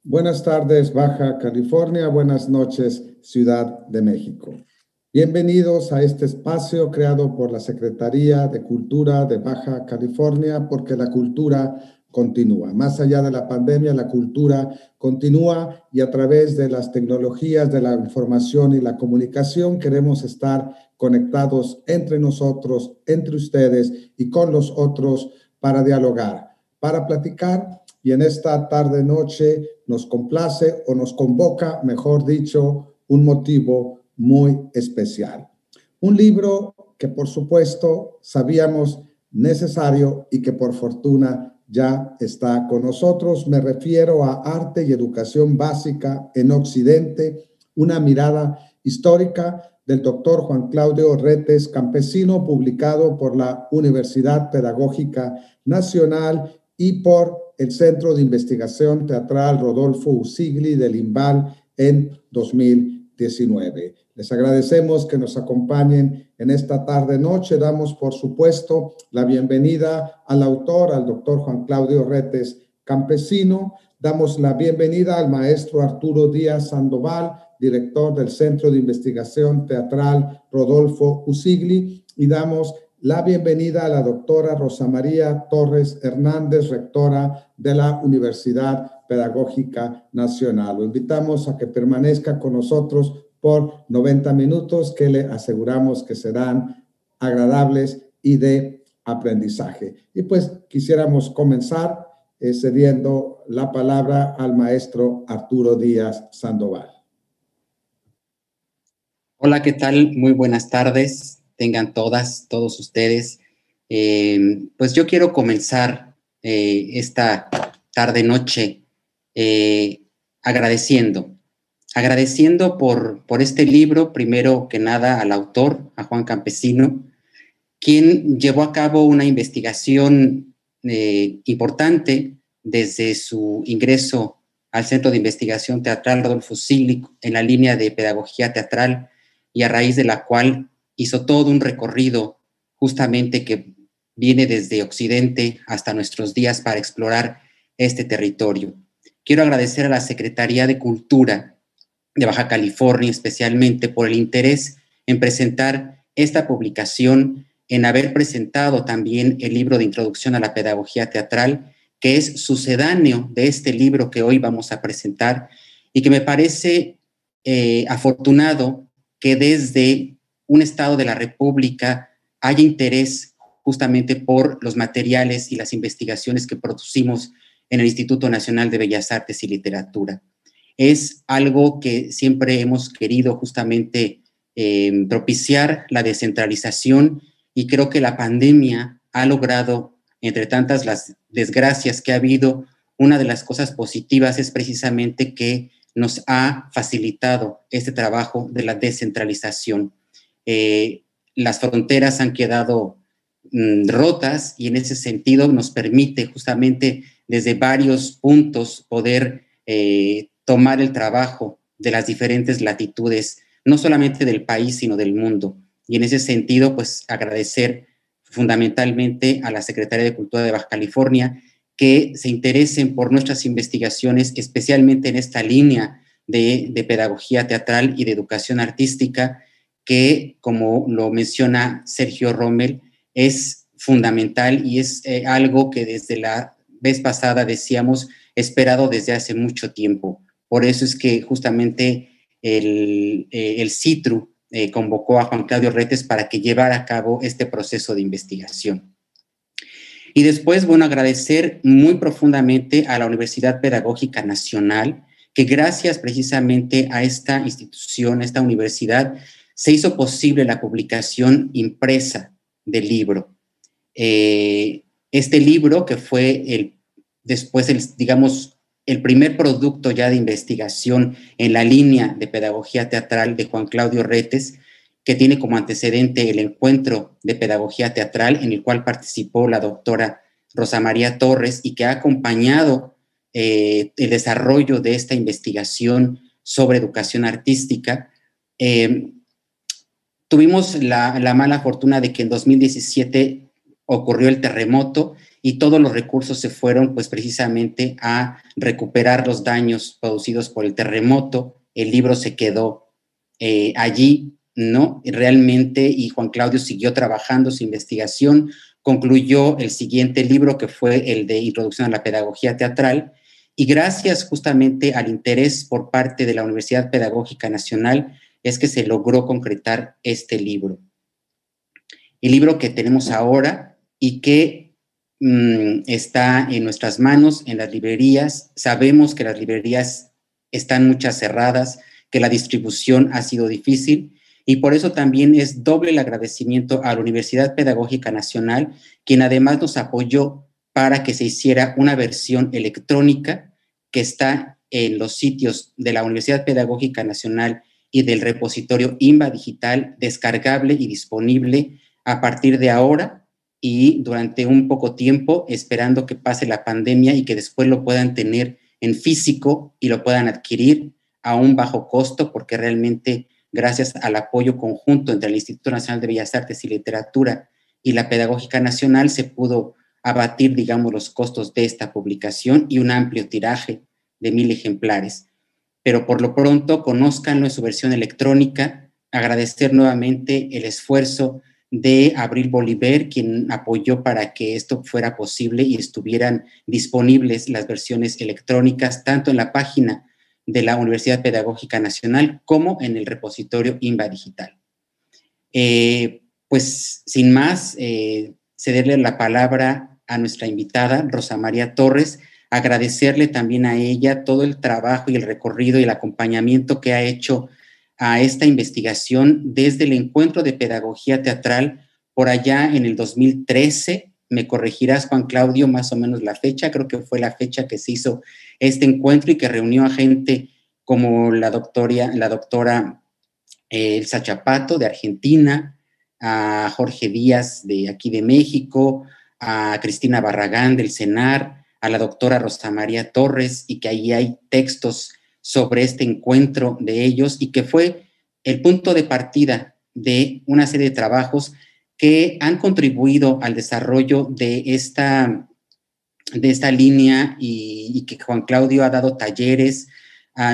Buenas tardes, Baja California. Buenas noches, Ciudad de México. Bienvenidos a este espacio creado por la Secretaría de Cultura de Baja California, porque la cultura continúa. Más allá de la pandemia, la cultura continúa y a través de las tecnologías de la información y la comunicación queremos estar conectados entre nosotros, entre ustedes y con los otros para dialogar, para platicar. Y en esta tarde-noche nos complace o nos convoca, mejor dicho, un motivo muy especial. Un libro que por supuesto sabíamos necesario y que por fortuna ya está con nosotros. Me refiero a Arte y Educación Básica en Occidente, una mirada histórica del doctor Juan Claudio Retes Campesino, publicado por la Universidad Pedagógica Nacional y por el Centro de Investigación Teatral Rodolfo Usigli del IMBAL en 2019. Les agradecemos que nos acompañen en esta tarde-noche. Damos, por supuesto, la bienvenida al autor, al doctor Juan Claudio Retes Campesino. Damos la bienvenida al maestro Arturo Díaz Sandoval, director del Centro de Investigación Teatral Rodolfo Usigli, y damos la bienvenida a la doctora Rosa María Torres Hernández, rectora de la Universidad Pedagógica Nacional. Lo invitamos a que permanezca con nosotros por 90 minutos que le aseguramos que serán agradables y de aprendizaje. Y pues quisiéramos comenzar cediendo la palabra al maestro Arturo Díaz Sandoval. Hola, ¿qué tal? Muy buenas tardes. Tengan todos ustedes. Pues yo quiero comenzar esta tarde-noche agradeciendo por este libro, primero que nada al autor, a Juan Campesino, quien llevó a cabo una investigación importante desde su ingreso al Centro de Investigación Teatral Rodolfo Usigli en la línea de pedagogía teatral, y a raíz de la cual hizo todo un recorrido justamente que viene desde Occidente hasta nuestros días para explorar este territorio. Quiero agradecer a la Secretaría de Cultura de Baja California especialmente por el interés en presentar esta publicación, en haber presentado también el libro de Introducción a la Pedagogía Teatral, que es sucedáneo de este libro que hoy vamos a presentar y que me parece afortunado que desde un estado de la República haya interés justamente por los materiales y las investigaciones que producimos en el Instituto Nacional de Bellas Artes y Literatura. Es algo que siempre hemos querido justamente propiciar la descentralización, y creo que la pandemia ha logrado, entre tantas las desgracias que ha habido, una de las cosas positivas es precisamente que nos ha facilitado este trabajo de la descentralización. Las fronteras han quedado rotas, y en ese sentido nos permite justamente desde varios puntos poder tomar el trabajo de las diferentes latitudes, no solamente del país, sino del mundo. Y en ese sentido, pues agradecer fundamentalmente a la Secretaría de Cultura de Baja California que se interesen por nuestras investigaciones, especialmente en esta línea de pedagogía teatral y de educación artística, que, como lo menciona Sergio Rommel, es fundamental y es algo que desde la vez pasada decíamos esperado desde hace mucho tiempo. Por eso es que justamente el CITRU convocó a Juan Claudio Retes para que llevara a cabo este proceso de investigación. Y después, bueno, agradecer muy profundamente a la Universidad Pedagógica Nacional, que gracias precisamente a esta institución, a esta universidad, se hizo posible la publicación impresa del libro. Este libro, que fue después el primer producto ya de investigación en la línea de pedagogía teatral de Juan Claudio Retes, que tiene como antecedente el encuentro de pedagogía teatral en el cual participó la doctora Rosa María Torres, y que ha acompañado el desarrollo de esta investigación sobre educación artística. Tuvimos la mala fortuna de que en 2017 ocurrió el terremoto y todos los recursos se fueron pues precisamente a recuperar los daños producidos por el terremoto. El libro se quedó allí, ¿no? Realmente, y Juan Claudio siguió trabajando su investigación, concluyó el siguiente libro, que fue el de Introducción a la Pedagogía Teatral, y gracias justamente al interés por parte de la Universidad Pedagógica Nacional es que se logró concretar este libro. El libro que tenemos ahora y que está en nuestras manos, en las librerías. Sabemos que las librerías están muchas cerradas, que la distribución ha sido difícil, y por eso también es doble el agradecimiento a la Universidad Pedagógica Nacional, quien además nos apoyó para que se hiciera una versión electrónica que está en los sitios de la Universidad Pedagógica Nacional y del repositorio INBA Digital, descargable y disponible a partir de ahora y durante un poco tiempo, esperando que pase la pandemia y que después lo puedan tener en físico y lo puedan adquirir a un bajo costo, porque realmente gracias al apoyo conjunto entre el Instituto Nacional de Bellas Artes y Literatura y la Pedagógica Nacional se pudo abatir, digamos, los costos de esta publicación y un amplio tiraje de 1000 ejemplares. Pero por lo pronto, conózcanlo en su versión electrónica. Agradecer nuevamente el esfuerzo de Abril Bolívar, quien apoyó para que esto fuera posible y estuvieran disponibles las versiones electrónicas, tanto en la página de la Universidad Pedagógica Nacional como en el repositorio INBA Digital. Pues sin más, cederle la palabra a nuestra invitada, Rosa María Torres, agradecerle también a ella todo el trabajo y el recorrido y el acompañamiento que ha hecho a esta investigación desde el encuentro de pedagogía teatral por allá en el 2013. Me corregirás, Juan Claudio, más o menos la fecha, creo que fue la fecha que se hizo este encuentro y que reunió a gente como la doctora Elsa Chapato de Argentina, a Jorge Díaz de aquí de México, a Cristina Barragán del CENAR, a la doctora Rosa María Torres, y que ahí hay textos sobre este encuentro de ellos y que fue el punto de partida de una serie de trabajos que han contribuido al desarrollo de esta línea y que Juan Claudio ha dado talleres.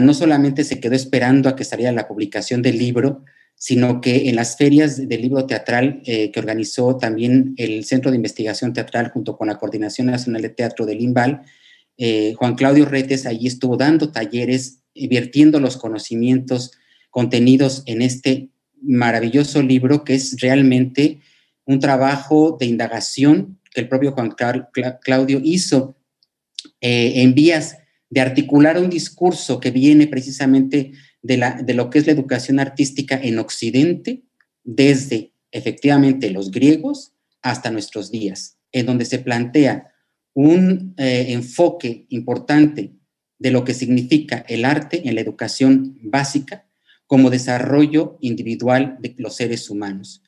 No solamente se quedó esperando a que saliera la publicación del libro, sino que en las ferias del libro teatral que organizó también el Centro de Investigación Teatral junto con la Coordinación Nacional de Teatro del INVAL, Juan Claudio Retes allí estuvo dando talleres, vertiendo los conocimientos contenidos en este maravilloso libro que es realmente un trabajo de indagación que el propio Juan Claudio hizo en vías de articular un discurso que viene precisamente de lo que es la educación artística en Occidente, desde efectivamente los griegos hasta nuestros días, en donde se plantea un enfoque importante de lo que significa el arte en la educación básica como desarrollo individual de los seres humanos.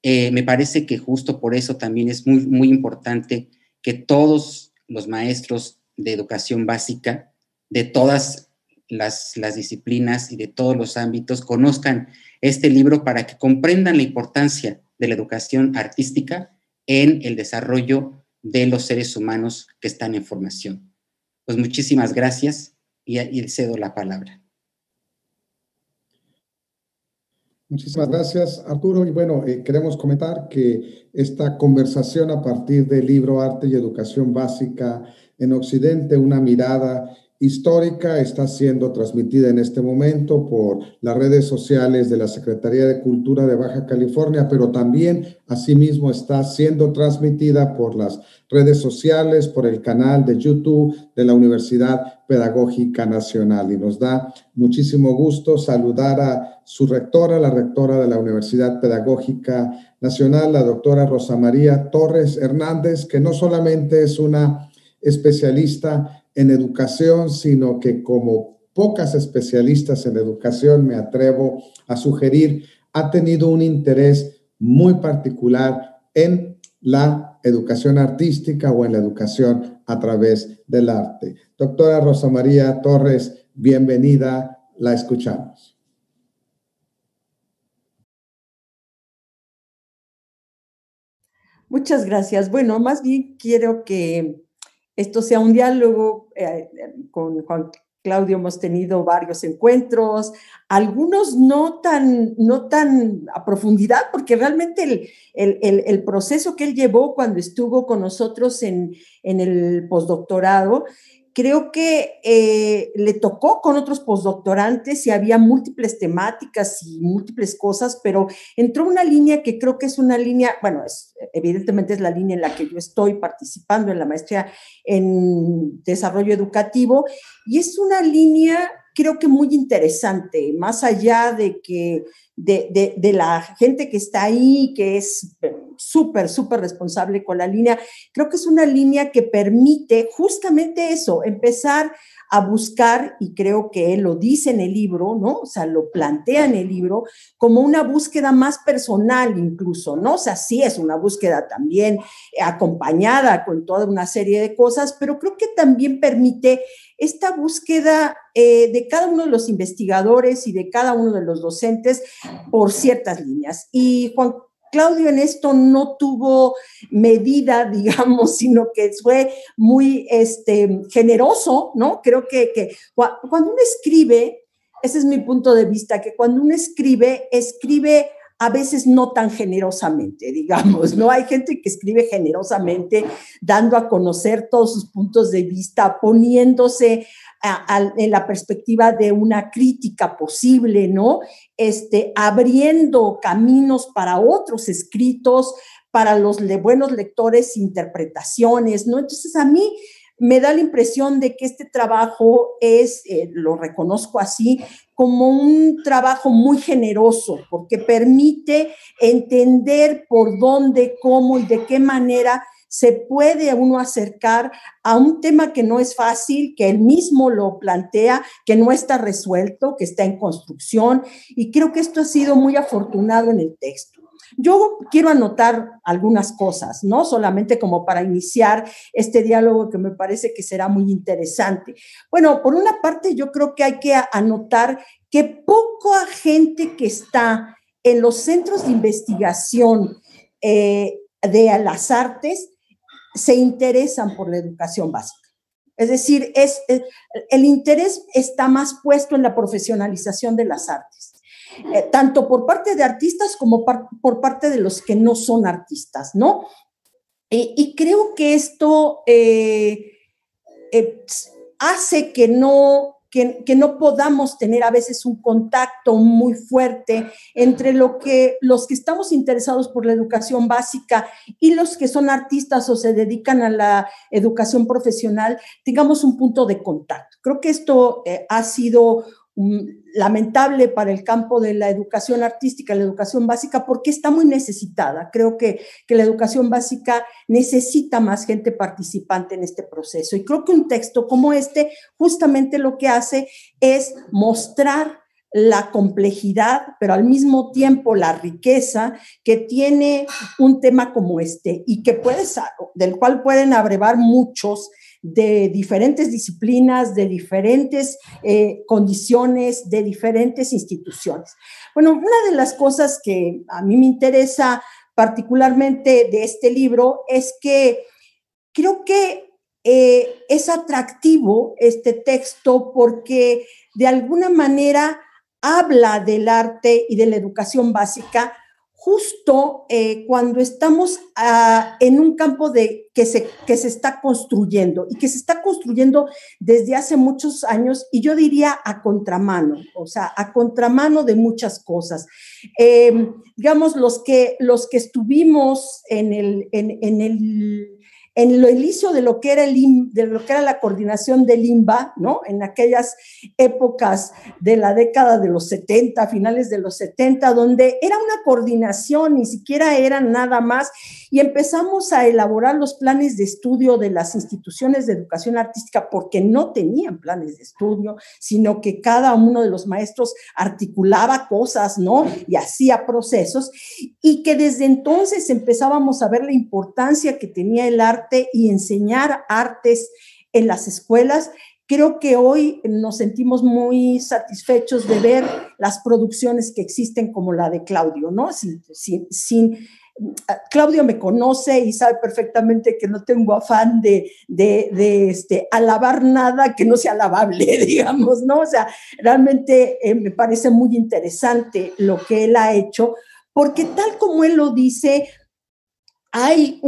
Me parece que justo por eso también es muy, muy importante que todos los maestros de educación básica, de todas las disciplinas y de todos los ámbitos, conozcan este libro para que comprendan la importancia de la educación artística en el desarrollo de los seres humanos que están en formación. Pues muchísimas gracias y cedo la palabra. Muchísimas gracias, Arturo. Y bueno, queremos comentar que esta conversación a partir del libro Arte y Educación Básica en Occidente, una mirada histórica, está siendo transmitida en este momento por las redes sociales de la Secretaría de Cultura de Baja California, pero también asimismo está siendo transmitida por las redes sociales, por el canal de YouTube de la Universidad Pedagógica Nacional. Y nos da muchísimo gusto saludar a su rectora, la rectora de la Universidad Pedagógica Nacional, la doctora Rosa María Torres Hernández, que no solamente es una especialista en educación, sino que como pocas especialistas en educación, me atrevo a sugerir, ha tenido un interés muy particular en la educación artística o en la educación a través del arte. Doctora Rosa María Torres, bienvenida, la escuchamos. Muchas gracias. Bueno, más bien quiero que esto sea un diálogo. Con Juan Claudio hemos tenido varios encuentros, algunos no tan a profundidad, porque realmente el proceso que él llevó cuando estuvo con nosotros en el postdoctorado, creo que le tocó con otros postdoctorantes y había múltiples temáticas y múltiples cosas, pero entró una línea que creo que es una línea, bueno, evidentemente es la línea en la que yo estoy participando en la maestría en desarrollo educativo, y es una línea creo que muy interesante, más allá de que de la gente que está ahí, que es súper responsable con la línea. Creo que es una línea que permite justamente eso, empezar a buscar, y creo que él lo dice en el libro, ¿no? O sea, lo plantea en el libro como una búsqueda más personal incluso, ¿no? O sea, sí es una búsqueda también acompañada con toda una serie de cosas, pero creo que también permite esta búsqueda de cada uno de los investigadores y de cada uno de los docentes por ciertas líneas. Y Juan Claudio en esto no tuvo medida, digamos, sino que fue muy generoso, ¿no? Creo que cuando uno escribe, ese es mi punto de vista, que cuando uno escribe a veces no tan generosamente, digamos, ¿no? Hay gente que escribe generosamente, dando a conocer todos sus puntos de vista, poniéndose en la perspectiva de una crítica posible, ¿no? Abriendo caminos para otros escritos, para los buenos lectores, interpretaciones, ¿no? Entonces, a mí me da la impresión de que este trabajo es, lo reconozco así, como un trabajo muy generoso, porque permite entender por dónde, cómo y de qué manera se puede uno acercar a un tema que no es fácil, que él mismo lo plantea, que no está resuelto, que está en construcción, y creo que esto ha sido muy afortunado en el texto. Yo quiero anotar algunas cosas, ¿no? Solamente como para iniciar este diálogo que me parece que será muy interesante. Bueno, por una parte, yo creo que hay que anotar que poca gente que está en los centros de investigación de las artes se interesan por la educación básica. Es decir, el interés está más puesto en la profesionalización de las artes. Tanto por parte de artistas como por parte de los que no son artistas, ¿no? Y creo que esto hace que no podamos tener a veces un contacto muy fuerte entre los que estamos interesados por la educación básica y los que son artistas o se dedican a la educación profesional, tengamos un punto de contacto. Creo que esto ha sido lamentable para el campo de la educación artística, la educación básica, porque está muy necesitada. Creo que la educación básica necesita más gente participante en este proceso. Y creo que un texto como este justamente lo que hace es mostrar la complejidad, pero al mismo tiempo la riqueza que tiene un tema como este y que del cual pueden abrevar muchos de diferentes disciplinas, de diferentes condiciones, de diferentes instituciones. Bueno, una de las cosas que a mí me interesa particularmente de este libro es que creo que es atractivo este texto porque de alguna manera habla del arte y de la educación básica justo cuando estamos en un campo que se está construyendo y que se está construyendo desde hace muchos años, y yo diría a contramano, o sea, a contramano de muchas cosas. Digamos, los que estuvimos en el inicio de lo que era la coordinación del INBA, ¿no? En aquellas épocas de la década de los 70, finales de los 70, donde era una coordinación, ni siquiera era nada más, y empezamos a elaborar los planes de estudio de las instituciones de educación artística porque no tenían planes de estudio, sino que cada uno de los maestros articulaba cosas, ¿no? Y hacía procesos, y que desde entonces empezábamos a ver la importancia que tenía el arte y enseñar artes en las escuelas. Creo que hoy nos sentimos muy satisfechos de ver las producciones que existen como la de Claudio, ¿no? Sin Claudio me conoce y sabe perfectamente que no tengo afán de alabar nada que no sea alabable, digamos, ¿no? O sea, realmente me parece muy interesante lo que él ha hecho, porque tal como él lo dice, hay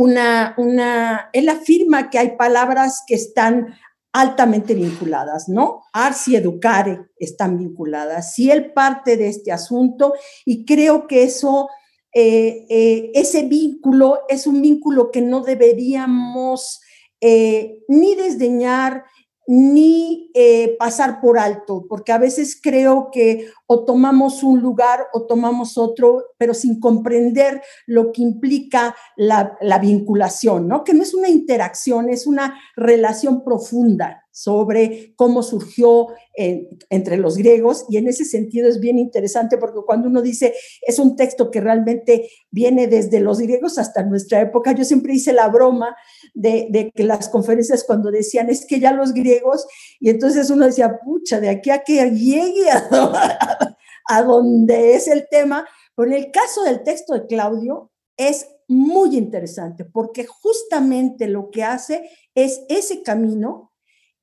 él afirma que hay palabras que están altamente vinculadas, ¿no? Ars y educare están vinculadas. Si él parte de este asunto, y creo que eso, ese vínculo es un vínculo que no deberíamos ni desdeñar, ni pasar por alto, porque a veces creo que o tomamos un lugar o tomamos otro, pero sin comprender lo que implica la vinculación, ¿no? Que no es una interacción, es una relación profunda sobre cómo surgió entre los griegos, y en ese sentido es bien interesante porque cuando uno dice es un texto que realmente viene desde los griegos hasta nuestra época, yo siempre hice la broma de que las conferencias cuando decían es que ya los griegos, y entonces uno decía, pucha, de aquí a que llegue a donde es el tema. Pero en el caso del texto de Claudio es muy interesante porque justamente lo que hace es ese camino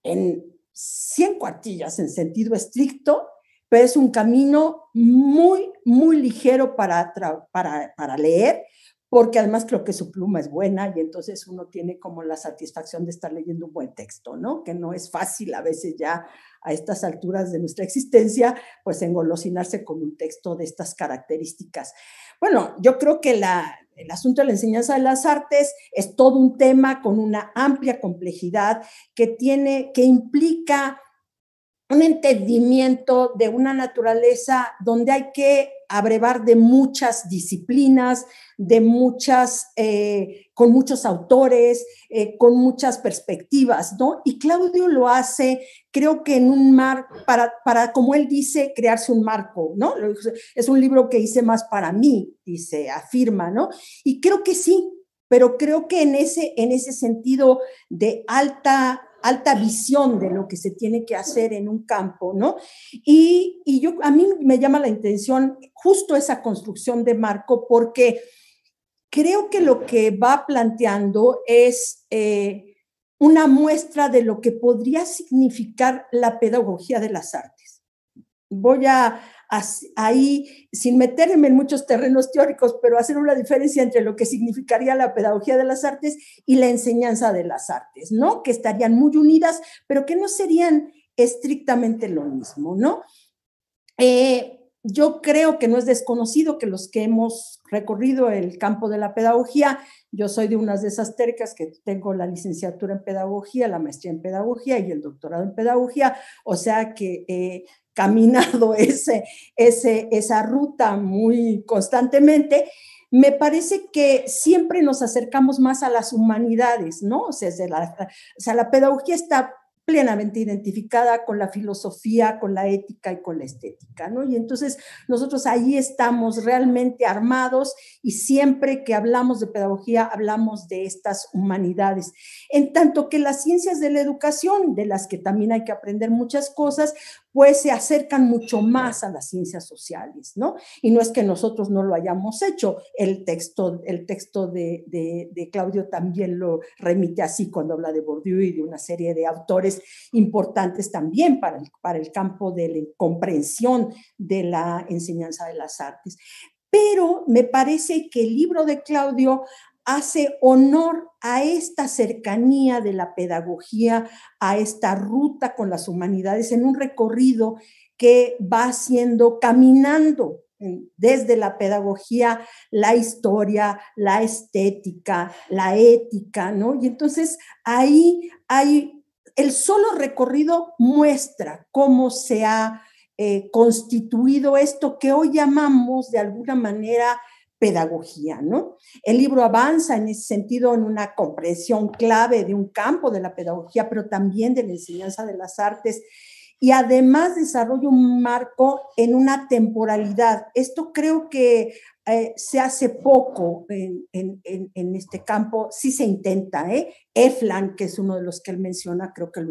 en 100 cuartillas en sentido estricto, pero es un camino muy, muy ligero para leer, porque además creo que su pluma es buena y entonces uno tiene como la satisfacción de estar leyendo un buen texto, ¿no? Que no es fácil a veces ya a estas alturas de nuestra existencia, pues engolosinarse con un texto de estas características. Bueno, yo creo que el asunto de la enseñanza de las artes es todo un tema con una amplia complejidad que implica un entendimiento de una naturaleza donde hay que abrevar de muchas disciplinas, con muchos autores, con muchas perspectivas, ¿no? Y Claudio lo hace, creo que en un marco, para, como él dice, crearse un marco, ¿no? Es un libro que hice más para mí, dice, afirma, ¿no? Y creo que sí, pero creo que en ese sentido de alta visión de lo que se tiene que hacer en un campo, ¿no? Y a mí me llama la atención justo esa construcción de marco, porque creo que lo que va planteando es una muestra de lo que podría significar la pedagogía de las artes. Voy ahí, sin meterme en muchos terrenos teóricos, pero hacer una diferencia entre lo que significaría la pedagogía de las artes y la enseñanza de las artes, ¿no? Que estarían muy unidas, pero que no serían estrictamente lo mismo, ¿no? Yo creo que no es desconocido que los que hemos recorrido el campo de la pedagogía, yo soy de unas de esas tercas que tengo la licenciatura en pedagogía, la maestría en pedagogía y el doctorado en pedagogía, o sea que caminado esa ruta muy constantemente, me parece que siempre nos acercamos más a las humanidades, ¿no? O sea, la pedagogía está plenamente identificada con la filosofía, con la ética y con la estética, ¿no? Y entonces nosotros ahí estamos realmente armados y siempre que hablamos de pedagogía hablamos de estas humanidades. En tanto que las ciencias de la educación, de las que también hay que aprender muchas cosas, pues se acercan mucho más a las ciencias sociales, ¿no? Y no es que nosotros no lo hayamos hecho, el texto de Claudio también lo remite así cuando habla de Bourdieu y de una serie de autores importantes también para el campo de la comprensión de la enseñanza de las artes. Pero me parece que el libro de Claudio hace honor a esta cercanía de la pedagogía, a esta ruta con las humanidades en un recorrido que va haciendo caminando desde la pedagogía, la historia, la estética, la ética, ¿no? Y entonces ahí hay el solo recorrido muestra cómo se ha constituido esto que hoy llamamos de alguna manera pedagogía, ¿no? El libro avanza en ese sentido en una comprensión clave de un campo de la pedagogía, pero también de la enseñanza de las artes, y además desarrolla un marco en una temporalidad. Esto creo que se hace poco en este campo, sí se intenta, Eflan, que es uno de los que él menciona, creo que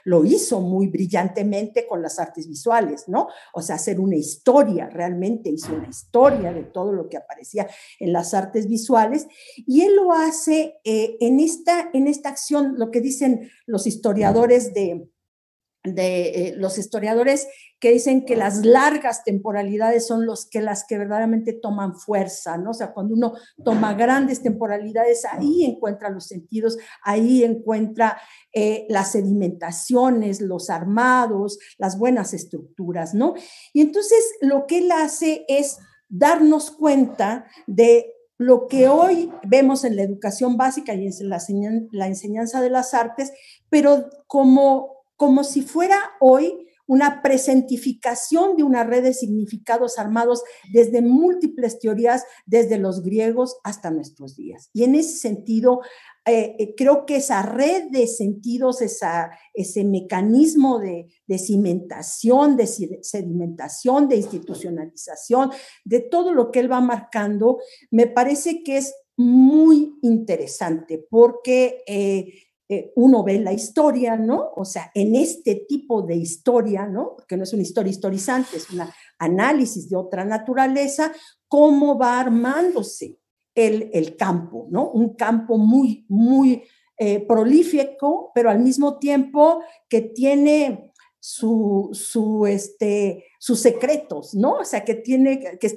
lo hizo muy brillantemente con las artes visuales, ¿no? O sea, hacer una historia, realmente hizo una historia de todo lo que aparecía en las artes visuales, y él lo hace en esta acción, lo que dicen los historiadores los historiadores que dicen que las largas temporalidades son las que verdaderamente toman fuerza, ¿no? O sea, cuando uno toma grandes temporalidades, ahí encuentra los sentidos, ahí encuentra las sedimentaciones, los armados, las buenas estructuras, ¿no? Y entonces lo que él hace es darnos cuenta de lo que hoy vemos en la educación básica y en la enseñanza de las artes, pero como si fuera hoy una presentificación de una red de significados armados desde múltiples teorías, desde los griegos hasta nuestros días. Y en ese sentido, creo que esa red de sentidos, ese mecanismo de cimentación, de sedimentación, de institucionalización, de todo lo que él va marcando, me parece que es muy interesante porque uno ve la historia, ¿no? O sea, en este tipo de historia, ¿no? Porque no es una historia historizante, es un análisis de otra naturaleza, cómo va armándose el campo, ¿no? Un campo muy, muy prolífico, pero al mismo tiempo que tiene sus secretos, ¿no? O sea, que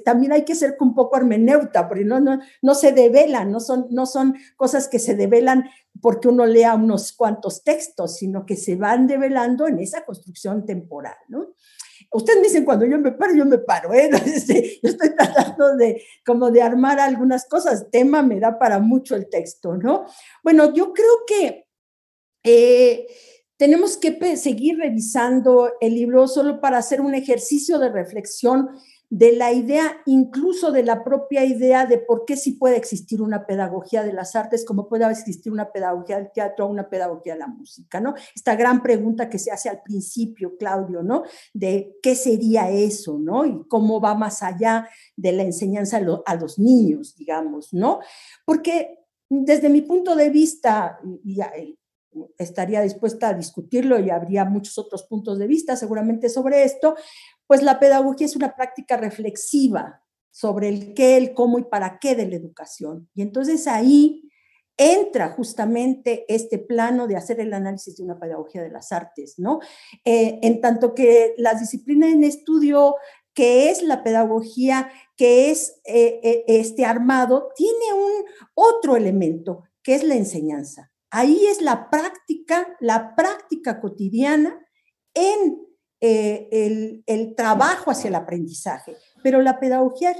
también hay que ser un poco hermeneuta, porque no se develan, no son cosas que se develan porque uno lea unos cuantos textos, sino que se van develando en esa construcción temporal, ¿no? Ustedes me dicen, cuando yo me paro, ¿eh? Yo estoy tratando de armar algunas cosas, tema me da para mucho el texto, ¿no? Bueno, yo creo que tenemos que seguir revisando el libro solo para hacer un ejercicio de reflexión de la idea, incluso de la propia idea de por qué sí puede existir una pedagogía de las artes, como puede existir una pedagogía del teatro o una pedagogía de la música, ¿no? Esta gran pregunta que se hace al principio, Claudio, ¿no? De qué sería eso, ¿no? Y cómo va más allá de la enseñanza a los niños, digamos, ¿no? Porque desde mi punto de vista, y estaría dispuesta a discutirlo y habría muchos otros puntos de vista seguramente sobre esto, pues la pedagogía es una práctica reflexiva sobre el qué, el cómo y para qué de la educación. Y entonces ahí entra justamente este plano de hacer el análisis de una pedagogía de las artes, ¿no? En tanto que las disciplinas en estudio, que es la pedagogía, que es este armado, tiene otro elemento, que es la enseñanza. Ahí es la práctica cotidiana en el trabajo hacia el aprendizaje. Pero la pedagogía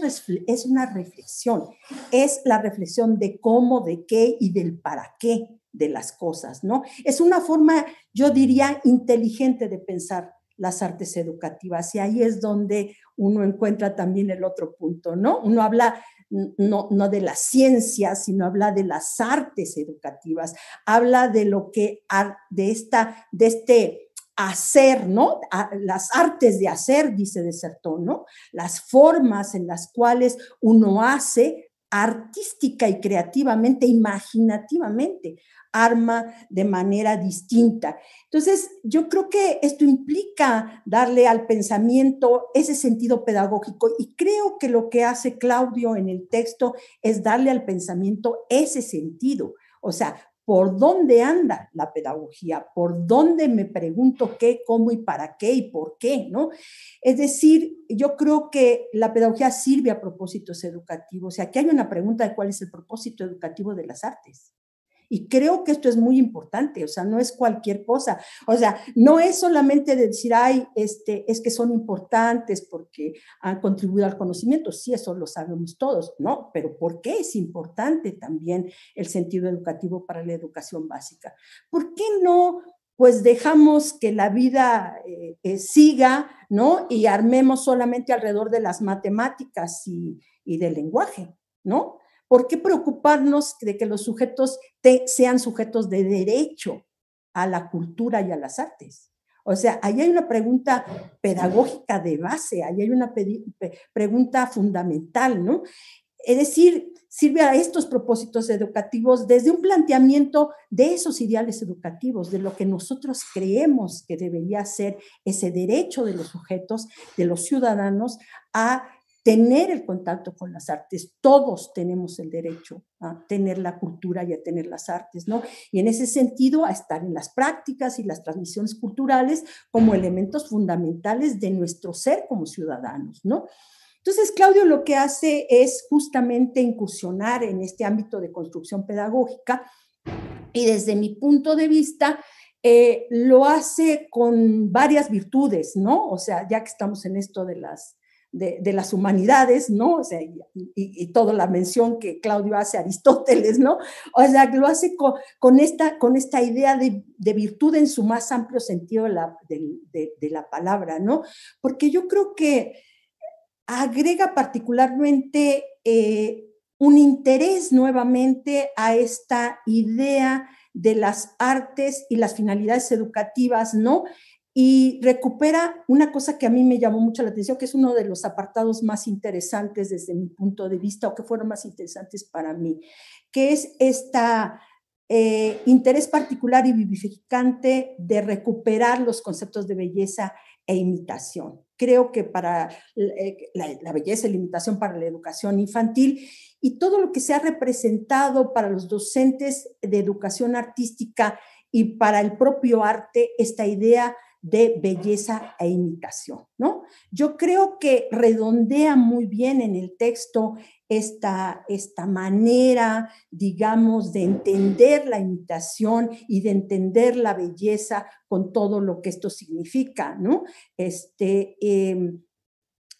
es una reflexión, es la reflexión de cómo, de qué y del para qué de las cosas, ¿no? Es una forma, yo diría, inteligente de pensar las artes educativas, y ahí es donde uno encuentra también el otro punto, ¿no? Uno habla no de la ciencia, sino habla de las artes educativas, habla de lo que, de este hacer, ¿no? Las artes de hacer, dice Desertón, ¿no? Las formas en las cuales uno hace artística y creativamente, imaginativamente, arma de manera distinta. Entonces, yo creo que esto implica darle al pensamiento ese sentido pedagógico, y creo que lo que hace Claudio en el texto es darle al pensamiento ese sentido. O sea, ¿por dónde anda la pedagogía? ¿Por dónde me pregunto qué, cómo y para qué y por qué, ¿no? Es decir, yo creo que la pedagogía sirve a propósitos educativos. O sea, aquí hay una pregunta de cuál es el propósito educativo de las artes. Y creo que esto es muy importante, o sea, no es cualquier cosa. O sea, no es solamente de decir, ay, es que son importantes porque han contribuido al conocimiento. Sí, eso lo sabemos todos, ¿no? Pero ¿por qué es importante también el sentido educativo para la educación básica? ¿Por qué no, pues, dejamos que la vida siga, ¿no? Y armemos solamente alrededor de las matemáticas y del lenguaje, ¿no? ¿Por qué preocuparnos de que los sujetos sean sujetos de derecho a la cultura y a las artes? O sea, ahí hay una pregunta pedagógica de base, ahí hay una pregunta fundamental, ¿no? Es decir, sirve a estos propósitos educativos desde un planteamiento de esos ideales educativos, de lo que nosotros creemos que debería ser ese derecho de los sujetos, de los ciudadanos, a tener el contacto con las artes. Todos tenemos el derecho a tener la cultura y a tener las artes, ¿no? Y en ese sentido, a estar en las prácticas y las transmisiones culturales como elementos fundamentales de nuestro ser como ciudadanos, ¿no? Entonces, Claudio lo que hace es justamente incursionar en este ámbito de construcción pedagógica y desde mi punto de vista lo hace con varias virtudes, ¿no? O sea, ya que estamos en esto de las humanidades, ¿no? O sea, y toda la mención que Claudio hace a Aristóteles, ¿no? O sea, lo hace con esta idea de virtud en su más amplio sentido de la palabra, ¿no? Porque yo creo que agrega particularmente un interés nuevamente a esta idea de las artes y las finalidades educativas, ¿no? Y recupera una cosa que a mí me llamó mucho la atención, que es uno de los apartados más interesantes desde mi punto de vista, o que fueron más interesantes para mí, que es interés particular y vivificante de recuperar los conceptos de belleza e imitación. Creo que para la belleza y la imitación para la educación infantil y todo lo que se ha representado para los docentes de educación artística y para el propio arte, esta idea de belleza e imitación, ¿no? Yo creo que redondea muy bien en el texto esta manera, digamos, de entender la imitación y de entender la belleza con todo lo que esto significa, ¿no?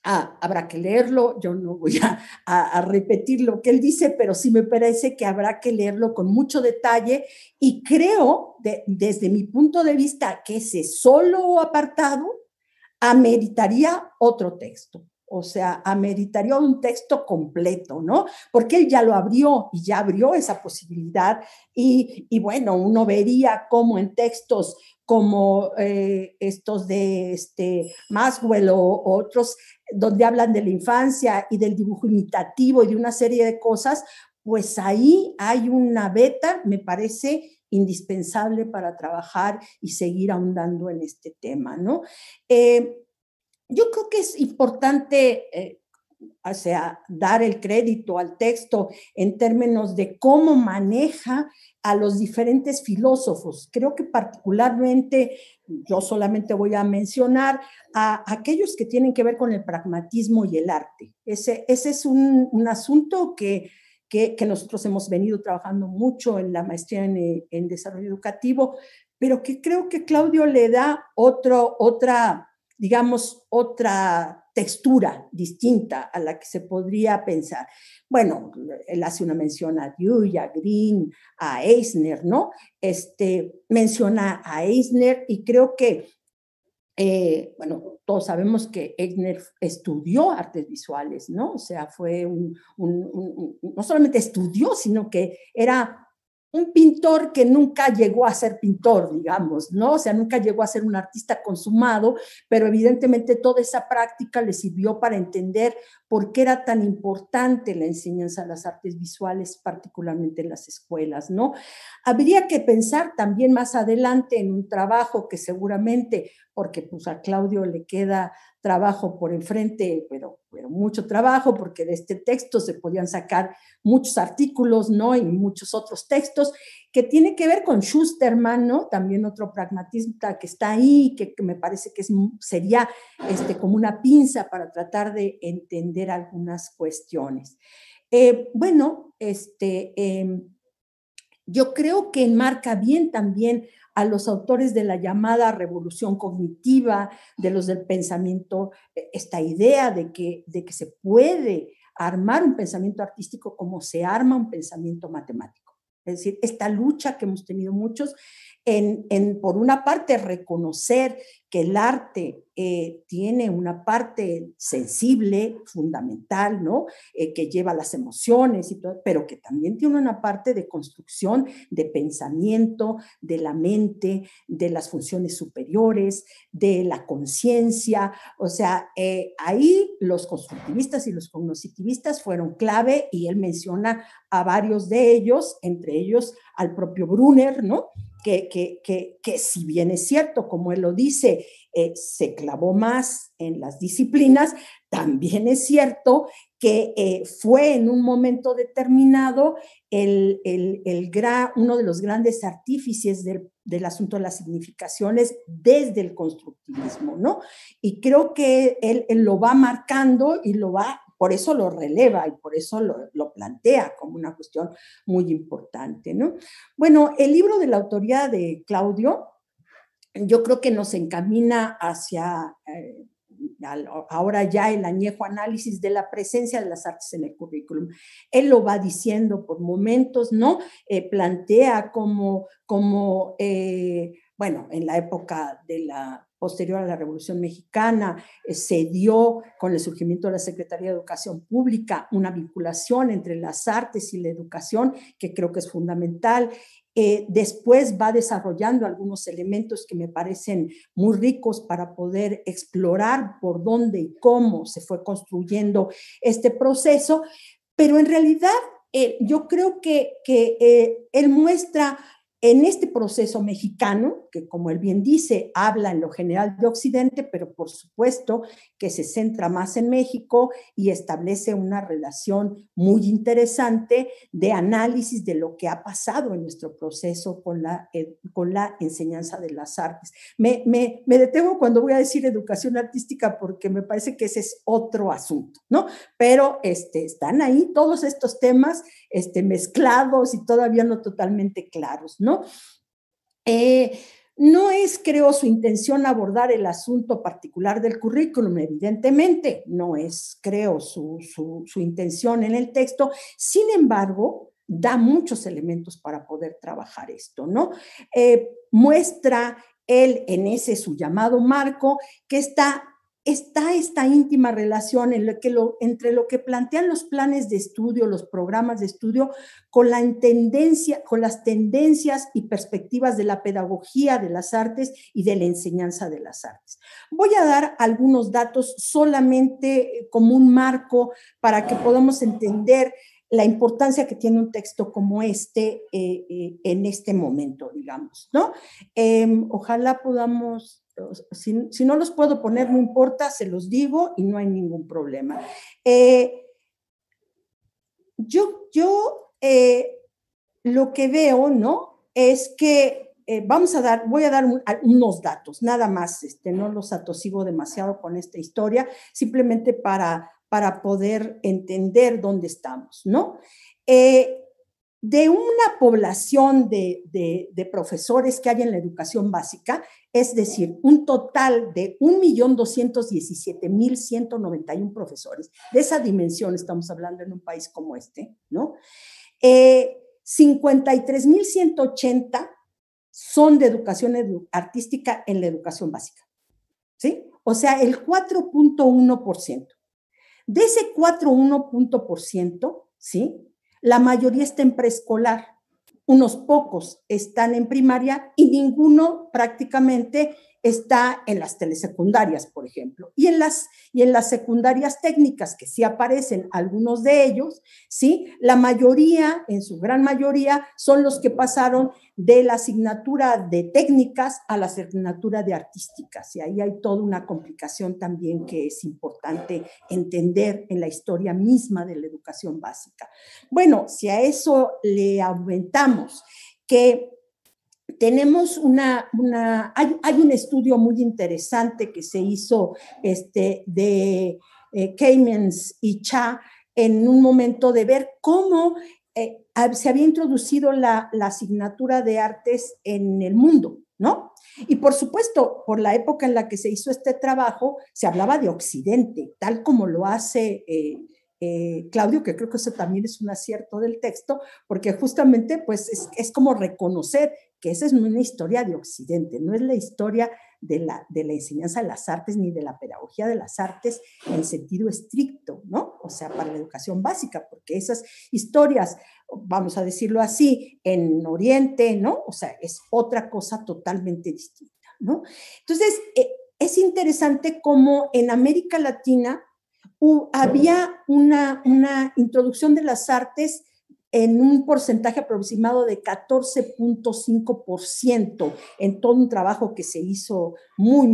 Habrá que leerlo, yo no voy a repetir lo que él dice, pero sí me parece que habrá que leerlo con mucho detalle y creo, desde mi punto de vista, que ese solo apartado ameritaría otro texto. O sea, ameritaría un texto completo, ¿no? Porque él ya lo abrió y ya abrió esa posibilidad y bueno, uno vería cómo en textos como estos de Maxwell o otros, donde hablan de la infancia y del dibujo imitativo y de una serie de cosas, pues ahí hay una beta, me parece indispensable para trabajar y seguir ahondando en este tema, ¿no? Yo creo que es importante, o sea, dar el crédito al texto en términos de cómo maneja a los diferentes filósofos. Creo que particularmente, yo solamente voy a mencionar a aquellos que tienen que ver con el pragmatismo y el arte. Ese es un asunto que nosotros hemos venido trabajando mucho en la maestría en desarrollo educativo, pero que creo que Claudio le da otra textura distinta a la que se podría pensar. Bueno, él hace una mención a Dewey, a Green, a Eisner, ¿no? Menciona a Eisner y creo que, bueno, todos sabemos que Eisner estudió artes visuales, ¿no? O sea, fue no solamente estudió, sino que era un pintor que nunca llegó a ser pintor, digamos, ¿no? O sea, nunca llegó a ser un artista consumado, pero evidentemente toda esa práctica le sirvió para entender por qué era tan importante la enseñanza de las artes visuales, particularmente en las escuelas, ¿no? Habría que pensar también más adelante en un trabajo que seguramente, porque pues a Claudio le queda trabajo por enfrente, pero mucho trabajo, porque de este texto se podían sacar muchos artículos, ¿no? Y muchos otros textos, que tiene que ver con Schusterman, ¿no? También otro pragmatista que está ahí, que me parece que sería como una pinza para tratar de entender algunas cuestiones. Bueno, yo creo que enmarca bien también a los autores de la llamada revolución cognitiva, de los del pensamiento, esta idea de que se puede armar un pensamiento artístico como se arma un pensamiento matemático. Es decir, esta lucha que hemos tenido muchos por una parte, reconocer que el arte tiene una parte sensible, fundamental, ¿no? Que lleva las emociones y todo, pero que también tiene una parte de construcción, de pensamiento, de la mente, de las funciones superiores, de la conciencia. O sea, ahí los constructivistas y los cognoscitivistas fueron clave, y él menciona a varios de ellos, entre ellos al propio Brunner, ¿no? Que si bien es cierto, como él lo dice, se clavó más en las disciplinas, también es cierto que fue en un momento determinado uno de los grandes artífices del asunto de las significaciones desde el constructivismo, ¿no? Y creo que él lo va marcando y por eso lo releva y por eso lo plantea como una cuestión muy importante, ¿no? Bueno, el libro de la autoría de Claudio, yo creo que nos encamina hacia ahora ya el añejo análisis de la presencia de las artes en el currículum. Él lo va diciendo por momentos, ¿no? Plantea como bueno, en la época posterior a la Revolución Mexicana, se dio con el surgimiento de la Secretaría de Educación Pública una vinculación entre las artes y la educación que creo que es fundamental. Después va desarrollando algunos elementos que me parecen muy ricos para poder explorar por dónde y cómo se fue construyendo este proceso, pero en realidad yo creo que él muestra en este proceso mexicano, que como él bien dice, habla en lo general de Occidente, pero por supuesto que se centra más en México y establece una relación muy interesante de análisis de lo que ha pasado en nuestro proceso con la enseñanza de las artes. Me detengo cuando voy a decir educación artística porque me parece que ese es otro asunto, ¿no? Pero están ahí todos estos temas mezclados y todavía no totalmente claros, ¿no? No es, creo, su intención abordar el asunto particular del currículum, evidentemente, no es, creo, su intención en el texto. Sin embargo, da muchos elementos para poder trabajar esto, ¿no? Muestra él en ese su llamado marco que está esta íntima relación entre lo que plantean los planes de estudio, los programas de estudio, con las tendencias y perspectivas de la pedagogía de las artes y de la enseñanza de las artes. Voy a dar algunos datos solamente como un marco para que podamos entender la importancia que tiene un texto como este en este momento, digamos, ¿no? Ojalá podamos... Si no los puedo poner, no importa, se los digo y no hay ningún problema. Lo que veo, ¿no? Es que voy a dar unos datos, nada más, no los atosigo demasiado con esta historia, simplemente para poder entender dónde estamos, ¿no? De una población de profesores que hay en la educación básica, es decir, un total de 1.217.191 profesores. De esa dimensión estamos hablando en un país como este, ¿no? 53.180 son de educación artística en la educación básica, ¿sí? O sea, el 4.1%. De ese 4.1%, ¿sí? La mayoría está en preescolar, unos pocos están en primaria y ninguno prácticamente está en las telesecundarias, por ejemplo. Y en las secundarias técnicas, que sí aparecen algunos de ellos, ¿sí? La mayoría, en su gran mayoría, son los que pasaron de la asignatura de técnicas a la asignatura de artísticas. Y ahí hay toda una complicación también que es importante entender en la historia misma de la educación básica. Bueno, si a eso le aumentamos que tenemos hay un estudio muy interesante que se hizo de Kamens y Cha en un momento de ver cómo se había introducido la asignatura de artes en el mundo, ¿no? Y por supuesto, por la época en la que se hizo este trabajo, se hablaba de Occidente, tal como lo hace Claudio, que creo que eso también es un acierto del texto, porque justamente pues es como reconocer que esa es una historia de Occidente, no es la historia de la enseñanza de las artes ni de la pedagogía de las artes en sentido estricto, ¿no? O sea, para la educación básica, porque esas historias, vamos a decirlo así, en Oriente, ¿no? O sea, es otra cosa totalmente distinta, ¿no? Entonces, es interesante cómo en América Latina había una introducción de las artes en un porcentaje aproximado de 14.5% en todo un trabajo que se hizo muy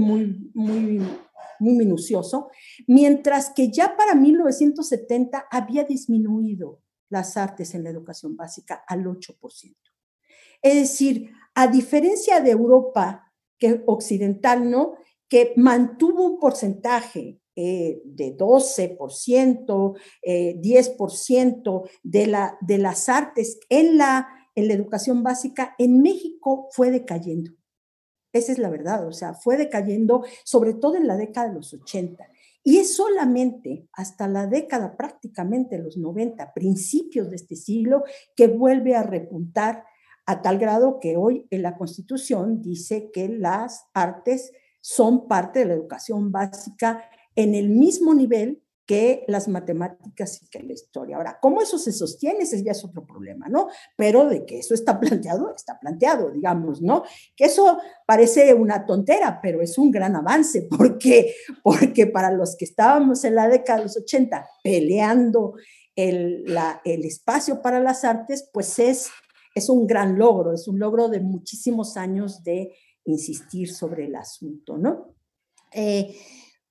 minucioso, mientras que ya para 1970 había disminuido las artes en la educación básica al 8%. Es decir, a diferencia de Europa que occidental, ¿no?, que mantuvo un porcentaje de 12%, 10% de las artes en la educación básica, en México fue decayendo. Esa es la verdad, o sea, fue decayendo, sobre todo en la década de los 80. Y es solamente hasta la década prácticamente de los 90, principios de este siglo, que vuelve a repuntar a tal grado que hoy en la Constitución dice que las artes son parte de la educación básica en el mismo nivel que las matemáticas y que la historia. Ahora, ¿cómo eso se sostiene? Ese ya es otro problema, ¿no? Pero de que eso está planteado, digamos, ¿no? Que eso parece una tontera, pero es un gran avance, porque para los que estábamos en la década de los 80 peleando el espacio para las artes, pues es un gran logro, es un logro de muchísimos años de insistir sobre el asunto, ¿no?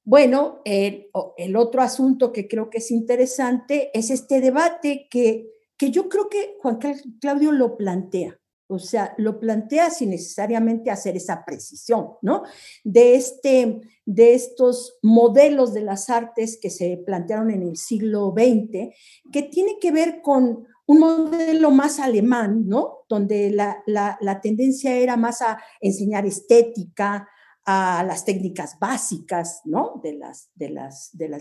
Bueno, el otro asunto que creo que es interesante es este debate que yo creo que Juan Claudio lo plantea, o sea, lo plantea sin necesariamente hacer esa precisión, ¿no? De estos modelos de las artes que se plantearon en el siglo XX, que tiene que ver con un modelo más alemán, ¿no? Donde la tendencia era más a enseñar estética, a las técnicas básicas, ¿no? De las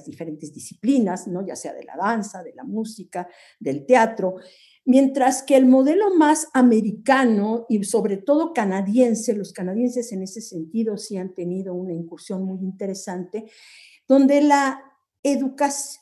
diferentes disciplinas, ¿no? Ya sea de la danza, de la música, del teatro, mientras que el modelo más americano y sobre todo canadiense, los canadienses en ese sentido sí han tenido una incursión muy interesante, donde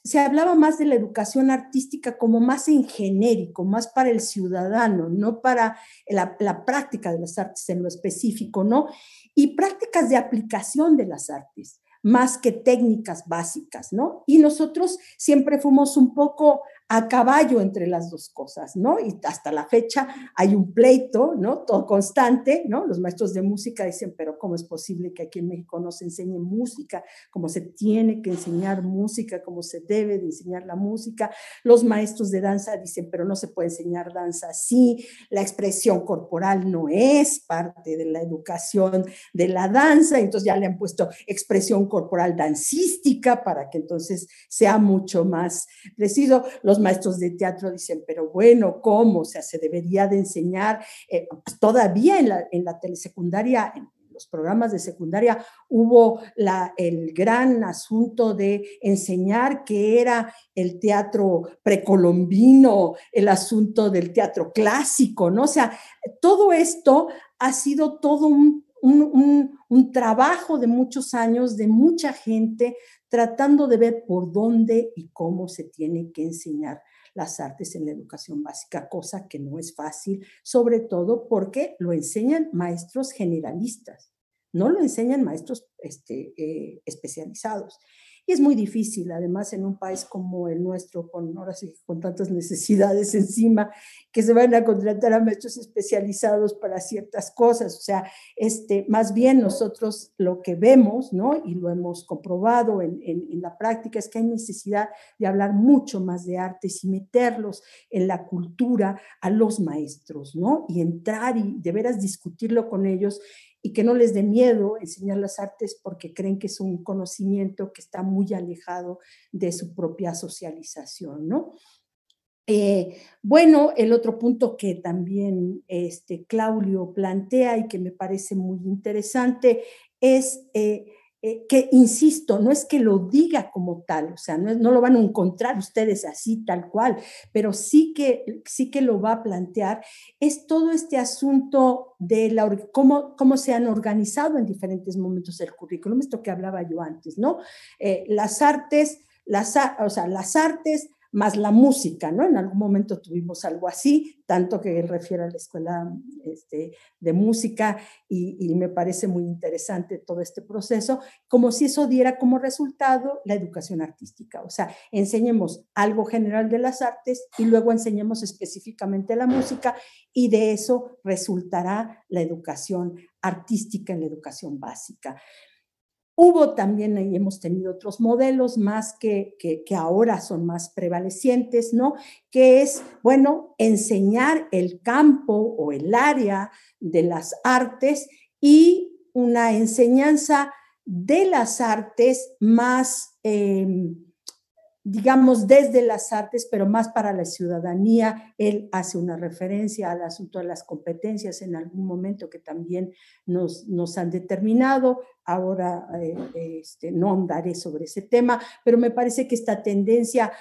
se hablaba más de la educación artística como más en genérico, más para el ciudadano, no para la práctica de las artes en lo específico, ¿no? Y prácticas de aplicación de las artes, más que técnicas básicas, ¿no? Y nosotros siempre fuimos un poco a caballo entre las dos cosas, ¿no? Y hasta la fecha hay un pleito, ¿no? Todo constante, ¿no? Los maestros de música dicen, pero ¿cómo es posible que aquí en México no se enseñe música? ¿Cómo se tiene que enseñar música? ¿Cómo se debe de enseñar la música? Los maestros de danza dicen, pero no se puede enseñar danza así, la expresión corporal no es parte de la educación de la danza, entonces ya le han puesto expresión corporal dancística para que entonces sea mucho más preciso. Los maestros de teatro dicen, pero bueno, ¿cómo? O sea, se debería de enseñar, pues todavía en la telesecundaria, en los programas de secundaria, hubo el gran asunto de enseñar qué era el teatro precolombino, el asunto del teatro clásico, ¿no? O sea, todo esto ha sido todo un trabajo de muchos años, de mucha gente, tratando de ver por dónde y cómo se tiene que enseñar las artes en la educación básica, cosa que no es fácil, sobre todo porque lo enseñan maestros generalistas, no lo enseñan maestros especializados. Y es muy difícil, además, en un país como el nuestro, ahora sí, con tantas necesidades encima, que se van a contratar a maestros especializados para ciertas cosas. O sea, más bien nosotros lo que vemos, ¿no? Y lo hemos comprobado en la práctica, es que hay necesidad de hablar mucho más de artes y meterlos en la cultura a los maestros, ¿no? Y entrar y de veras discutirlo con ellos, y que no les dé miedo enseñar las artes porque creen que es un conocimiento que está muy alejado de su propia socialización, ¿no? Bueno, el otro punto que también Claudio plantea y que me parece muy interesante es que, insisto, no es que lo diga como tal, o sea, no lo van a encontrar ustedes así, tal cual, pero sí que lo va a plantear, es todo este asunto de cómo se han organizado en diferentes momentos el currículum, esto que hablaba yo antes, ¿no? Las artes más la música, ¿no? En algún momento tuvimos algo así, tanto que refiere a la escuela de música y me parece muy interesante todo este proceso, como si eso diera como resultado la educación artística. O sea, enseñemos algo general de las artes y luego enseñemos específicamente la música y de eso resultará la educación artística en la educación básica. Hubo también, y hemos tenido otros modelos más que ahora son más prevalecientes, ¿no? Que es, bueno, enseñar el campo o el área de las artes y una enseñanza de las artes más, digamos, desde las artes, pero más para la ciudadanía. Él hace una referencia al asunto de las competencias en algún momento que también nos han determinado. Ahora no ahondaré sobre ese tema, pero me parece que esta tendencia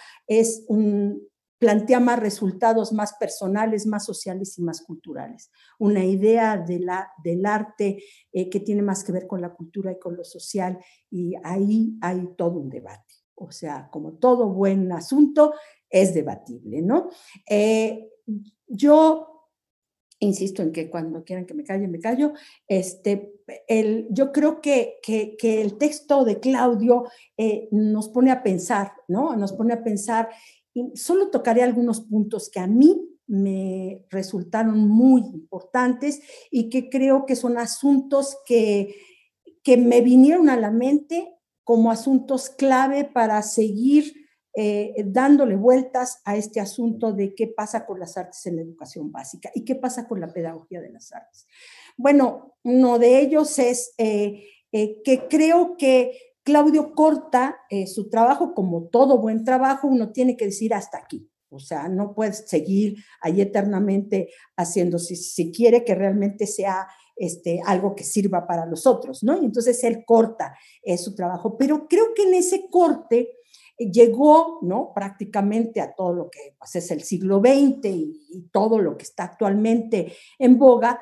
plantea más resultados más personales, más sociales y más culturales. Una idea del arte que tiene más que ver con la cultura y con lo social, y ahí hay todo un debate. O sea, como todo buen asunto, es debatible, ¿no? Yo insisto en que cuando quieran que me calle, me callo. Yo creo que el texto de Claudio nos pone a pensar, ¿no? Nos pone a pensar, y solo tocaré algunos puntos que a mí me resultaron muy importantes y que creo que son asuntos que me vinieron a la mente como asuntos clave para seguir dándole vueltas a este asunto de qué pasa con las artes en la educación básica y qué pasa con la pedagogía de las artes. Bueno, uno de ellos es que creo que Claudio corta su trabajo, como todo buen trabajo, uno tiene que decir hasta aquí. O sea, no puedes seguir ahí eternamente haciendo, si quiere que realmente sea algo que sirva para los otros, ¿no? Y entonces él corta su trabajo, pero creo que en ese corte llegó, ¿no? Prácticamente a todo lo que pues, es el siglo XX y todo lo que está actualmente en boga,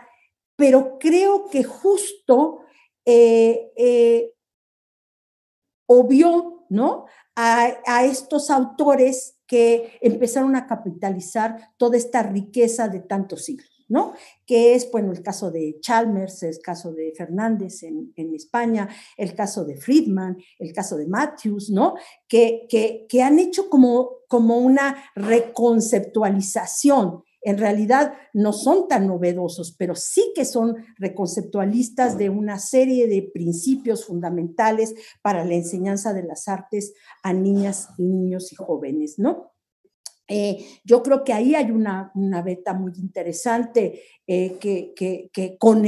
pero creo que justo obvió, ¿no? A estos autores que empezaron a capitalizar toda esta riqueza de tantos siglos, ¿no? Que es, bueno, el caso de Chalmers, el caso de Fernández en España, el caso de Friedman, el caso de Matthews, ¿no? Que han hecho como una reconceptualización. En realidad no son tan novedosos, pero sí que son reconceptualistas de una serie de principios fundamentales para la enseñanza de las artes a niñas y niños y jóvenes, ¿no? Yo creo que ahí hay una beta muy interesante que con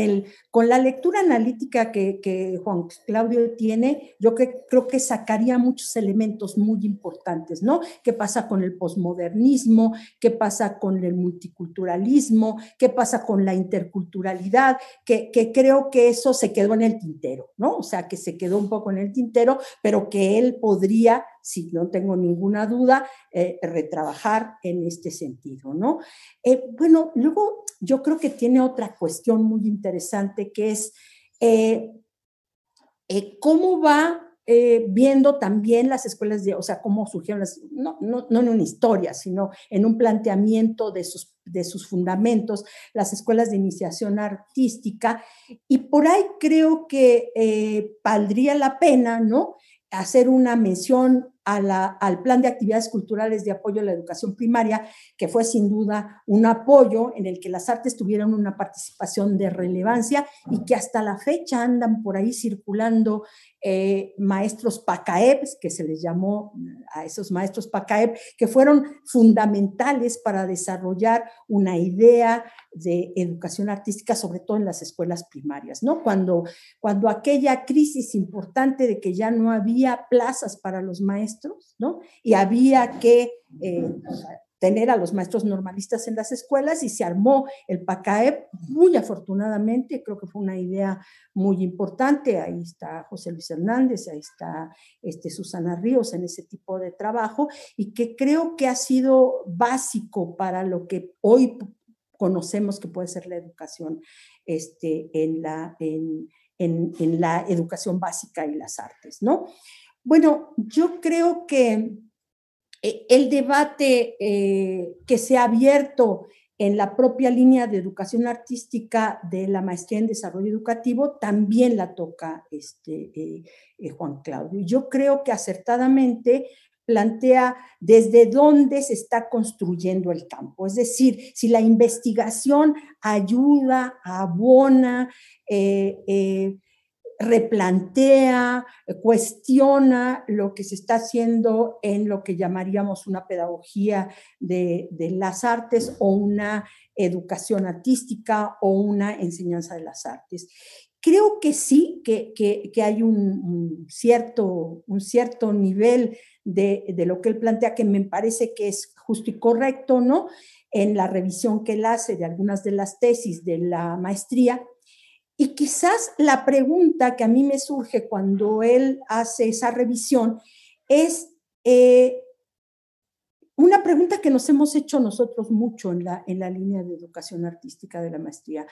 la lectura analítica que Juan Claudio tiene, yo creo que sacaría muchos elementos muy importantes, ¿no? ¿Qué pasa con el posmodernismo? ¿Qué pasa con el multiculturalismo? ¿Qué pasa con la interculturalidad? Que creo que eso se quedó en el tintero, ¿no? O sea, que se quedó un poco en el tintero, pero que él podría, si no tengo ninguna duda, retrabajar en este sentido, ¿no? Bueno, luego yo creo que tiene otra cuestión muy interesante que es cómo va viendo también las escuelas o sea, cómo surgieron no en una historia, sino en un planteamiento de sus fundamentos, las escuelas de iniciación artística, y por ahí creo que valdría la pena, ¿no? Hacer una mención al plan de actividades culturales de apoyo a la educación primaria, que fue sin duda un apoyo en el que las artes tuvieron una participación de relevancia y que hasta la fecha andan por ahí circulando maestros PACAEP, que se les llamó a esos maestros PACAEP, que fueron fundamentales para desarrollar una idea de educación artística, sobre todo en las escuelas primarias, ¿no? Cuando aquella crisis importante de que ya no había plazas para los maestros, ¿no? Y había que tener a los maestros normalistas en las escuelas y se armó el PACAEP, muy afortunadamente, creo que fue una idea muy importante. Ahí está José Luis Hernández, ahí está Susana Ríos en ese tipo de trabajo, y que creo que ha sido básico para lo que hoy conocemos que puede ser la educación en la educación básica y las artes, ¿no? Bueno, yo creo que el debate que se ha abierto en la propia línea de educación artística de la maestría en desarrollo educativo también la toca Juan Claudio. Yo creo que acertadamente plantea desde dónde se está construyendo el campo, es decir, si la investigación ayuda, abona, replantea, cuestiona lo que se está haciendo en lo que llamaríamos una pedagogía de las artes o una educación artística o una enseñanza de las artes. Creo que sí, que hay un cierto nivel de lo que él plantea que me parece que es justo y correcto, ¿no? En la revisión que él hace de algunas de las tesis de la maestría. Y quizás la pregunta que a mí me surge cuando él hace esa revisión es una pregunta que nos hemos hecho nosotros mucho en la línea de educación artística de la maestría.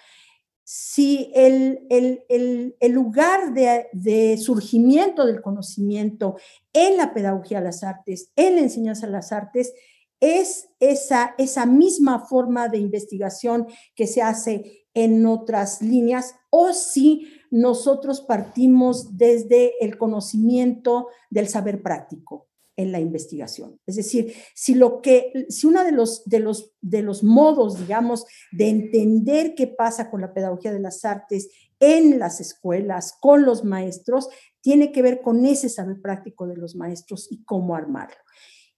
Si el lugar de surgimiento del conocimiento en la pedagogía de las artes, en la enseñanza de las artes, es esa misma forma de investigación que se hace en otras líneas, o si nosotros partimos desde el conocimiento del saber práctico en la investigación. Es decir, si uno de los modos, digamos, de entender qué pasa con la pedagogía de las artes en las escuelas, con los maestros, tiene que ver con ese saber práctico de los maestros y cómo armarlo.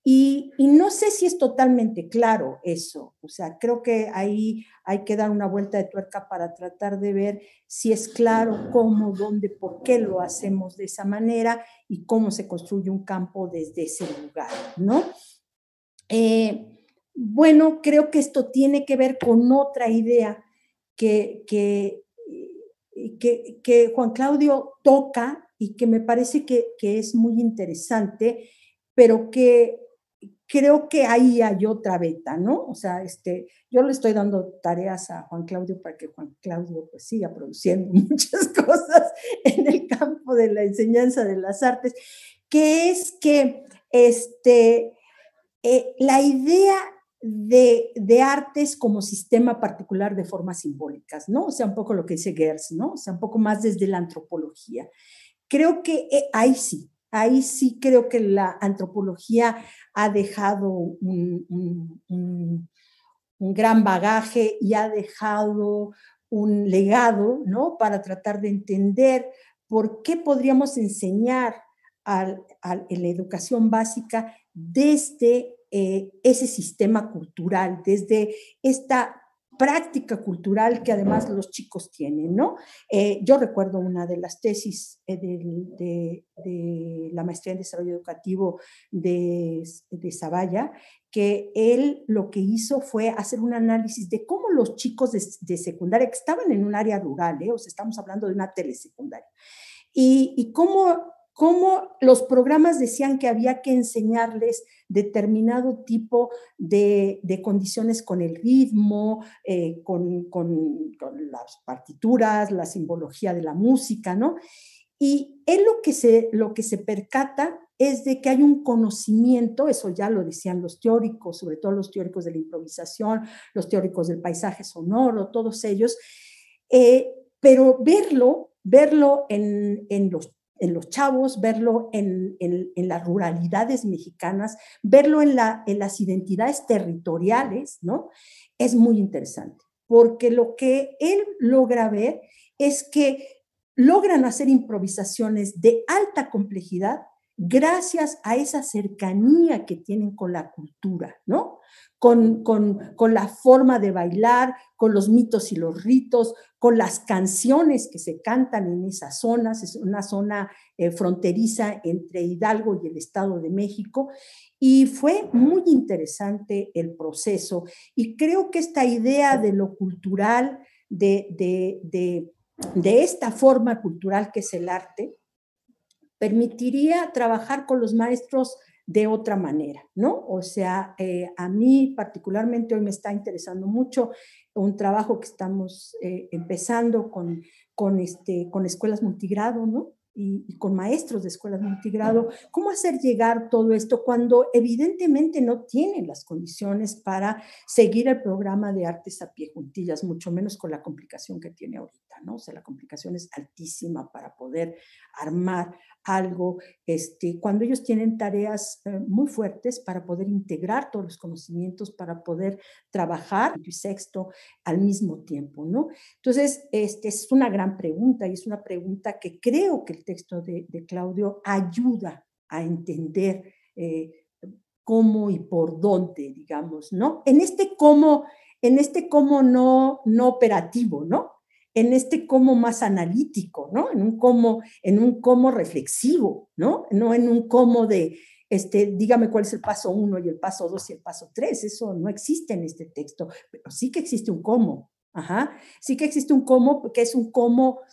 Y no sé si es totalmente claro eso, o sea, creo que ahí hay que dar una vuelta de tuerca para tratar de ver si es claro cómo, dónde, por qué lo hacemos de esa manera y cómo se construye un campo desde ese lugar, ¿no? Bueno, creo que esto tiene que ver con otra idea que Juan Claudio toca y que me parece que es muy interesante, pero que creo que ahí hay otra beta, ¿no? O sea, yo le estoy dando tareas a Juan Claudio para que Juan Claudio pues siga produciendo muchas cosas en el campo de la enseñanza de las artes, que es que la idea de artes como sistema particular de formas simbólicas, ¿no? O sea, un poco lo que dice Geertz, ¿no? O sea, un poco más desde la antropología. Creo que ahí sí creo que la antropología ha dejado un gran bagaje y ha dejado un legado, ¿no? Para tratar de entender por qué podríamos enseñar en la educación básica desde ese sistema cultural, desde esta práctica cultural que además los chicos tienen, ¿no? Yo recuerdo una de las tesis de la maestría en desarrollo educativo de Zavalla, que él lo que hizo fue hacer un análisis de cómo los chicos de secundaria, que estaban en un área rural, o sea, estamos hablando de una telesecundaria, y cómo los programas decían que había que enseñarles determinado tipo de condiciones con el ritmo, con las partituras, la simbología de la música, ¿no? Y él lo que se percata es de que hay un conocimiento, eso ya lo decían los teóricos, sobre todo los teóricos de la improvisación, los teóricos del paisaje sonoro, todos ellos, pero verlo en los chavos, verlo en las ruralidades mexicanas, verlo en las identidades territoriales, ¿no? Es muy interesante, porque lo que él logra ver es que logran hacer improvisaciones de alta complejidad gracias a esa cercanía que tienen con la cultura, ¿no? Con la forma de bailar, con los mitos y los ritos, con las canciones que se cantan en esas zonas. Es una zona fronteriza entre Hidalgo y el Estado de México, y fue muy interesante el proceso, y creo que esta idea de lo cultural, de esta forma cultural que es el arte, permitiría trabajar con los maestros de otra manera, ¿no? O sea, a mí particularmente hoy me está interesando mucho un trabajo que estamos empezando con escuelas multigrado, ¿no? Y con maestros de escuelas multigrado, cómo hacer llegar todo esto cuando evidentemente no tienen las condiciones para seguir el programa de artes a pie juntillas, mucho menos con la complicación que tiene ahorita, ¿no? O sea, la complicación es altísima para poder armar algo, cuando ellos tienen tareas muy fuertes para poder integrar todos los conocimientos, para poder trabajar y sexto al mismo tiempo, ¿no? Entonces, es una gran pregunta, y es una pregunta que creo que el texto de Claudio ayuda a entender cómo y por dónde, digamos, ¿no? En este cómo no operativo, ¿no? En este cómo más analítico, ¿no? En un cómo reflexivo, ¿no? No en un cómo de, dígame cuál es el paso 1 y el paso 2 y el paso 3. Eso no existe en este texto, pero sí que existe un cómo. Ajá. Sí que existe un cómo, que es un cómo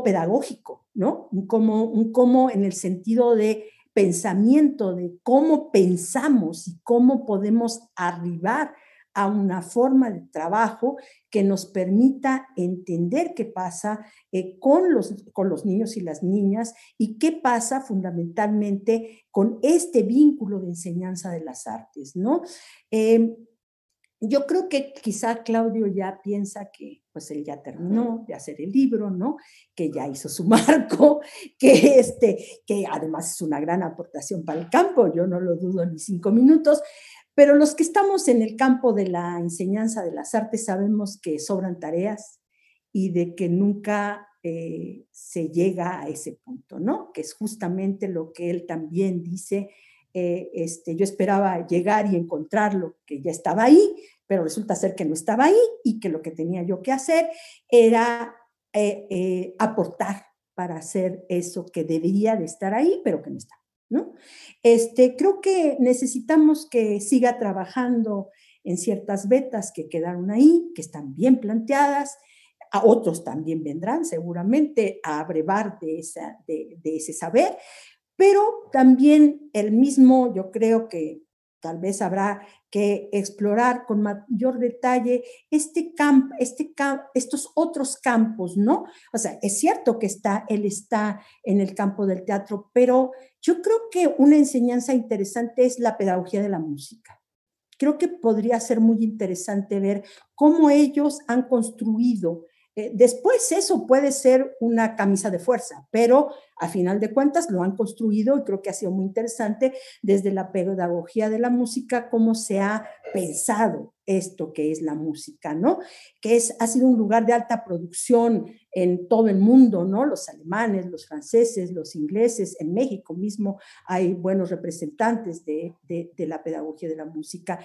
pedagógico, ¿no? Un cómo en el sentido de pensamiento, de cómo pensamos y cómo podemos arribar a una forma de trabajo que nos permita entender qué pasa con los niños y las niñas, y qué pasa fundamentalmente con este vínculo de enseñanza de las artes, ¿no? Yo creo que quizá Claudio ya piensa que pues él ya terminó de hacer el libro, ¿no? Que ya hizo su marco, que además es una gran aportación para el campo, yo no lo dudo ni 5 minutos, pero los que estamos en el campo de la enseñanza de las artes sabemos que sobran tareas y de que nunca se llega a ese punto, ¿no? Que es justamente lo que él también dice. Yo esperaba llegar y encontrarlo, que ya estaba ahí, pero resulta ser que no estaba ahí, y que lo que tenía yo que hacer era aportar para hacer eso que debería de estar ahí, pero que no está, ¿no? Creo que necesitamos que siga trabajando en ciertas vetas que quedaron ahí, que están bien planteadas. A otros también vendrán seguramente a abrevar de ese saber, pero también yo creo que tal vez habrá que explorar con mayor detalle estos otros campos, ¿no? O sea, es cierto que él está en el campo del teatro, pero yo creo que una enseñanza interesante es la pedagogía de la música. Creo que podría ser muy interesante ver cómo ellos han construido. Después eso puede ser una camisa de fuerza, pero a final de cuentas lo han construido, y creo que ha sido muy interesante desde la pedagogía de la música, cómo se ha pensado esto que es la música, ¿no? Ha sido un lugar de alta producción en todo el mundo, ¿no? Los alemanes, los franceses, los ingleses, en México mismo hay buenos representantes de la pedagogía de la música.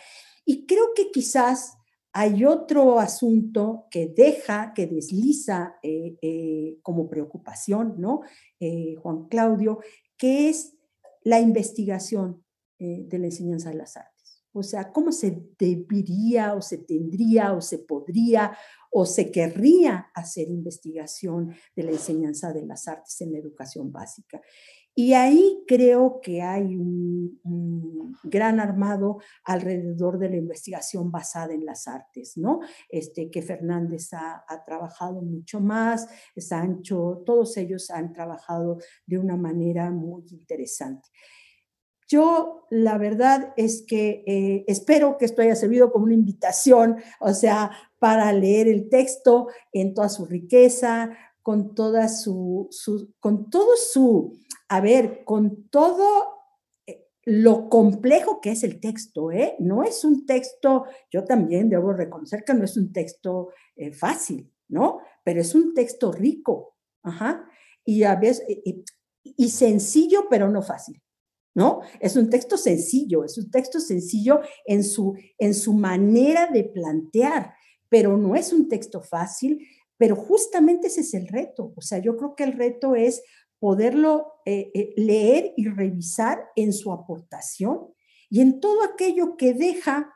Y creo que quizás hay otro asunto que desliza como preocupación, ¿no? Juan Claudio, que es la investigación de la enseñanza de las artes. O sea, cómo se debería, o se tendría, o se podría, o se querría hacer investigación de la enseñanza de las artes en la educación básica. Y ahí creo que hay un gran armado alrededor de la investigación basada en las artes, ¿no? Que Fernández ha trabajado mucho más, Sancho, todos ellos han trabajado de una manera muy interesante. Yo, la verdad es que espero que esto haya servido como una invitación, o sea, para leer el texto en toda su riqueza, con todo lo complejo que es el texto, ¿eh? No es un texto, yo también debo reconocer que no es un texto fácil, ¿no? Pero es un texto rico, ajá. Y a veces, y sencillo, pero no fácil, ¿no? Es un texto sencillo en su manera de plantear, pero no es un texto fácil, pero justamente ese es el reto. O sea, yo creo que el reto es poderlo leer y revisar en su aportación y en todo aquello que deja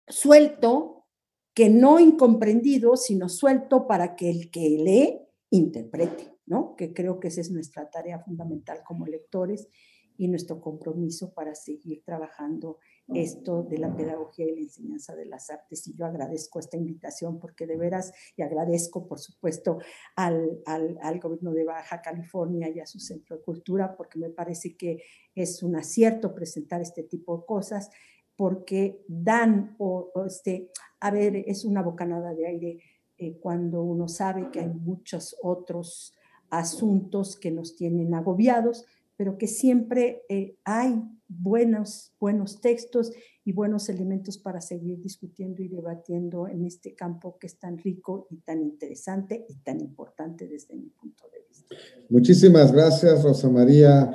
suelto, que no incomprendido, sino suelto para que el que lee interprete, ¿no? Que creo que esa es nuestra tarea fundamental como lectores y nuestro compromiso para seguir trabajando esto de la pedagogía y la enseñanza de las artes. Y yo agradezco esta invitación porque de veras, y agradezco por supuesto al gobierno de Baja California y a su Centro de Cultura, porque me parece que es un acierto presentar este tipo de cosas, porque dan, a ver, es una bocanada de aire cuando uno sabe que hay muchos otros asuntos que nos tienen agobiados, pero que siempre hay buenos textos y buenos elementos para seguir discutiendo y debatiendo en este campo que es tan rico y tan interesante y tan importante desde mi punto de vista. Muchísimas gracias, Rosa María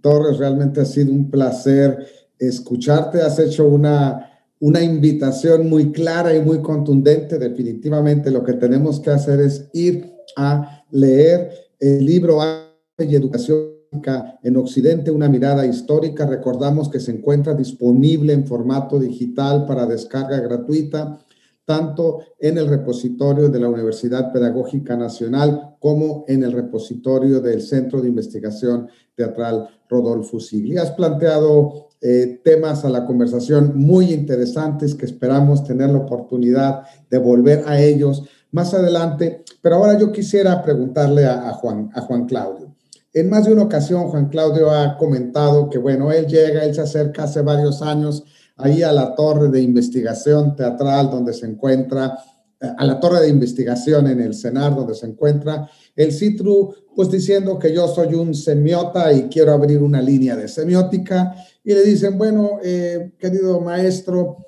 Torres. Realmente ha sido un placer escucharte. Has hecho una invitación muy clara y muy contundente. Definitivamente lo que tenemos que hacer es ir a leer el libro Arte y Educación en Occidente, una mirada histórica. Recordamos que se encuentra disponible en formato digital para descarga gratuita, tanto en el repositorio de la Universidad Pedagógica Nacional como en el repositorio del Centro de Investigación Teatral Rodolfo Sigli. Has planteado temas a la conversación muy interesantes que esperamos tener la oportunidad de volver a ellos más adelante, pero ahora yo quisiera preguntarle a Juan Claudio. En más de una ocasión, Juan Claudio ha comentado que, bueno, él se acerca hace varios años ahí a la torre de investigación teatral donde se encuentra, a la torre de investigación en el CENAR donde se encuentra el CITRU, pues diciendo que yo soy un semiota y quiero abrir una línea de semiótica, y le dicen, bueno, querido maestro,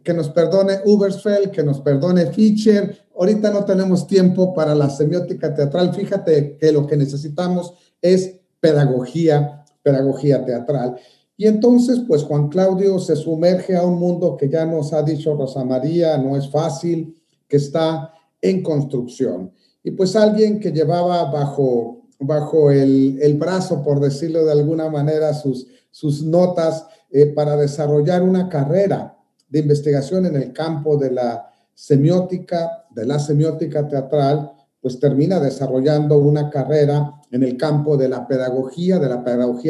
que nos perdone Ubersfeld, que nos perdone Fischer, ahorita no tenemos tiempo para la semiótica teatral, fíjate que lo que necesitamos es pedagogía teatral. Y entonces, pues Juan Claudio se sumerge a un mundo que ya nos ha dicho Rosa María, no es fácil, que está en construcción. Y pues alguien que llevaba bajo el brazo, por decirlo de alguna manera, sus notas para desarrollar una carrera de investigación en el campo de la semiótica teatral, pues termina desarrollando una carrera en el campo de la pedagogía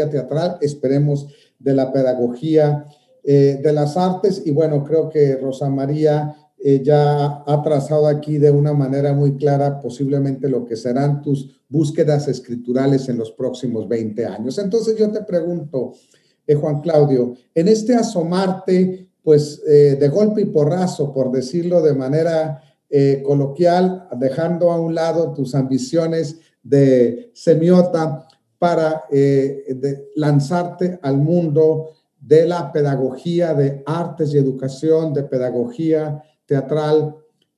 teatral, esperemos de la pedagogía de las artes. Y bueno, creo que Rosa María ya ha trazado aquí de una manera muy clara posiblemente lo que serán tus búsquedas escriturales en los próximos 20 años. Entonces yo te pregunto, Juan Claudio, en este asomarte, pues de golpe y porrazo, por decirlo de manera coloquial, dejando a un lado tus ambiciones de semiota para lanzarte al mundo de la pedagogía de artes y educación, de pedagogía teatral,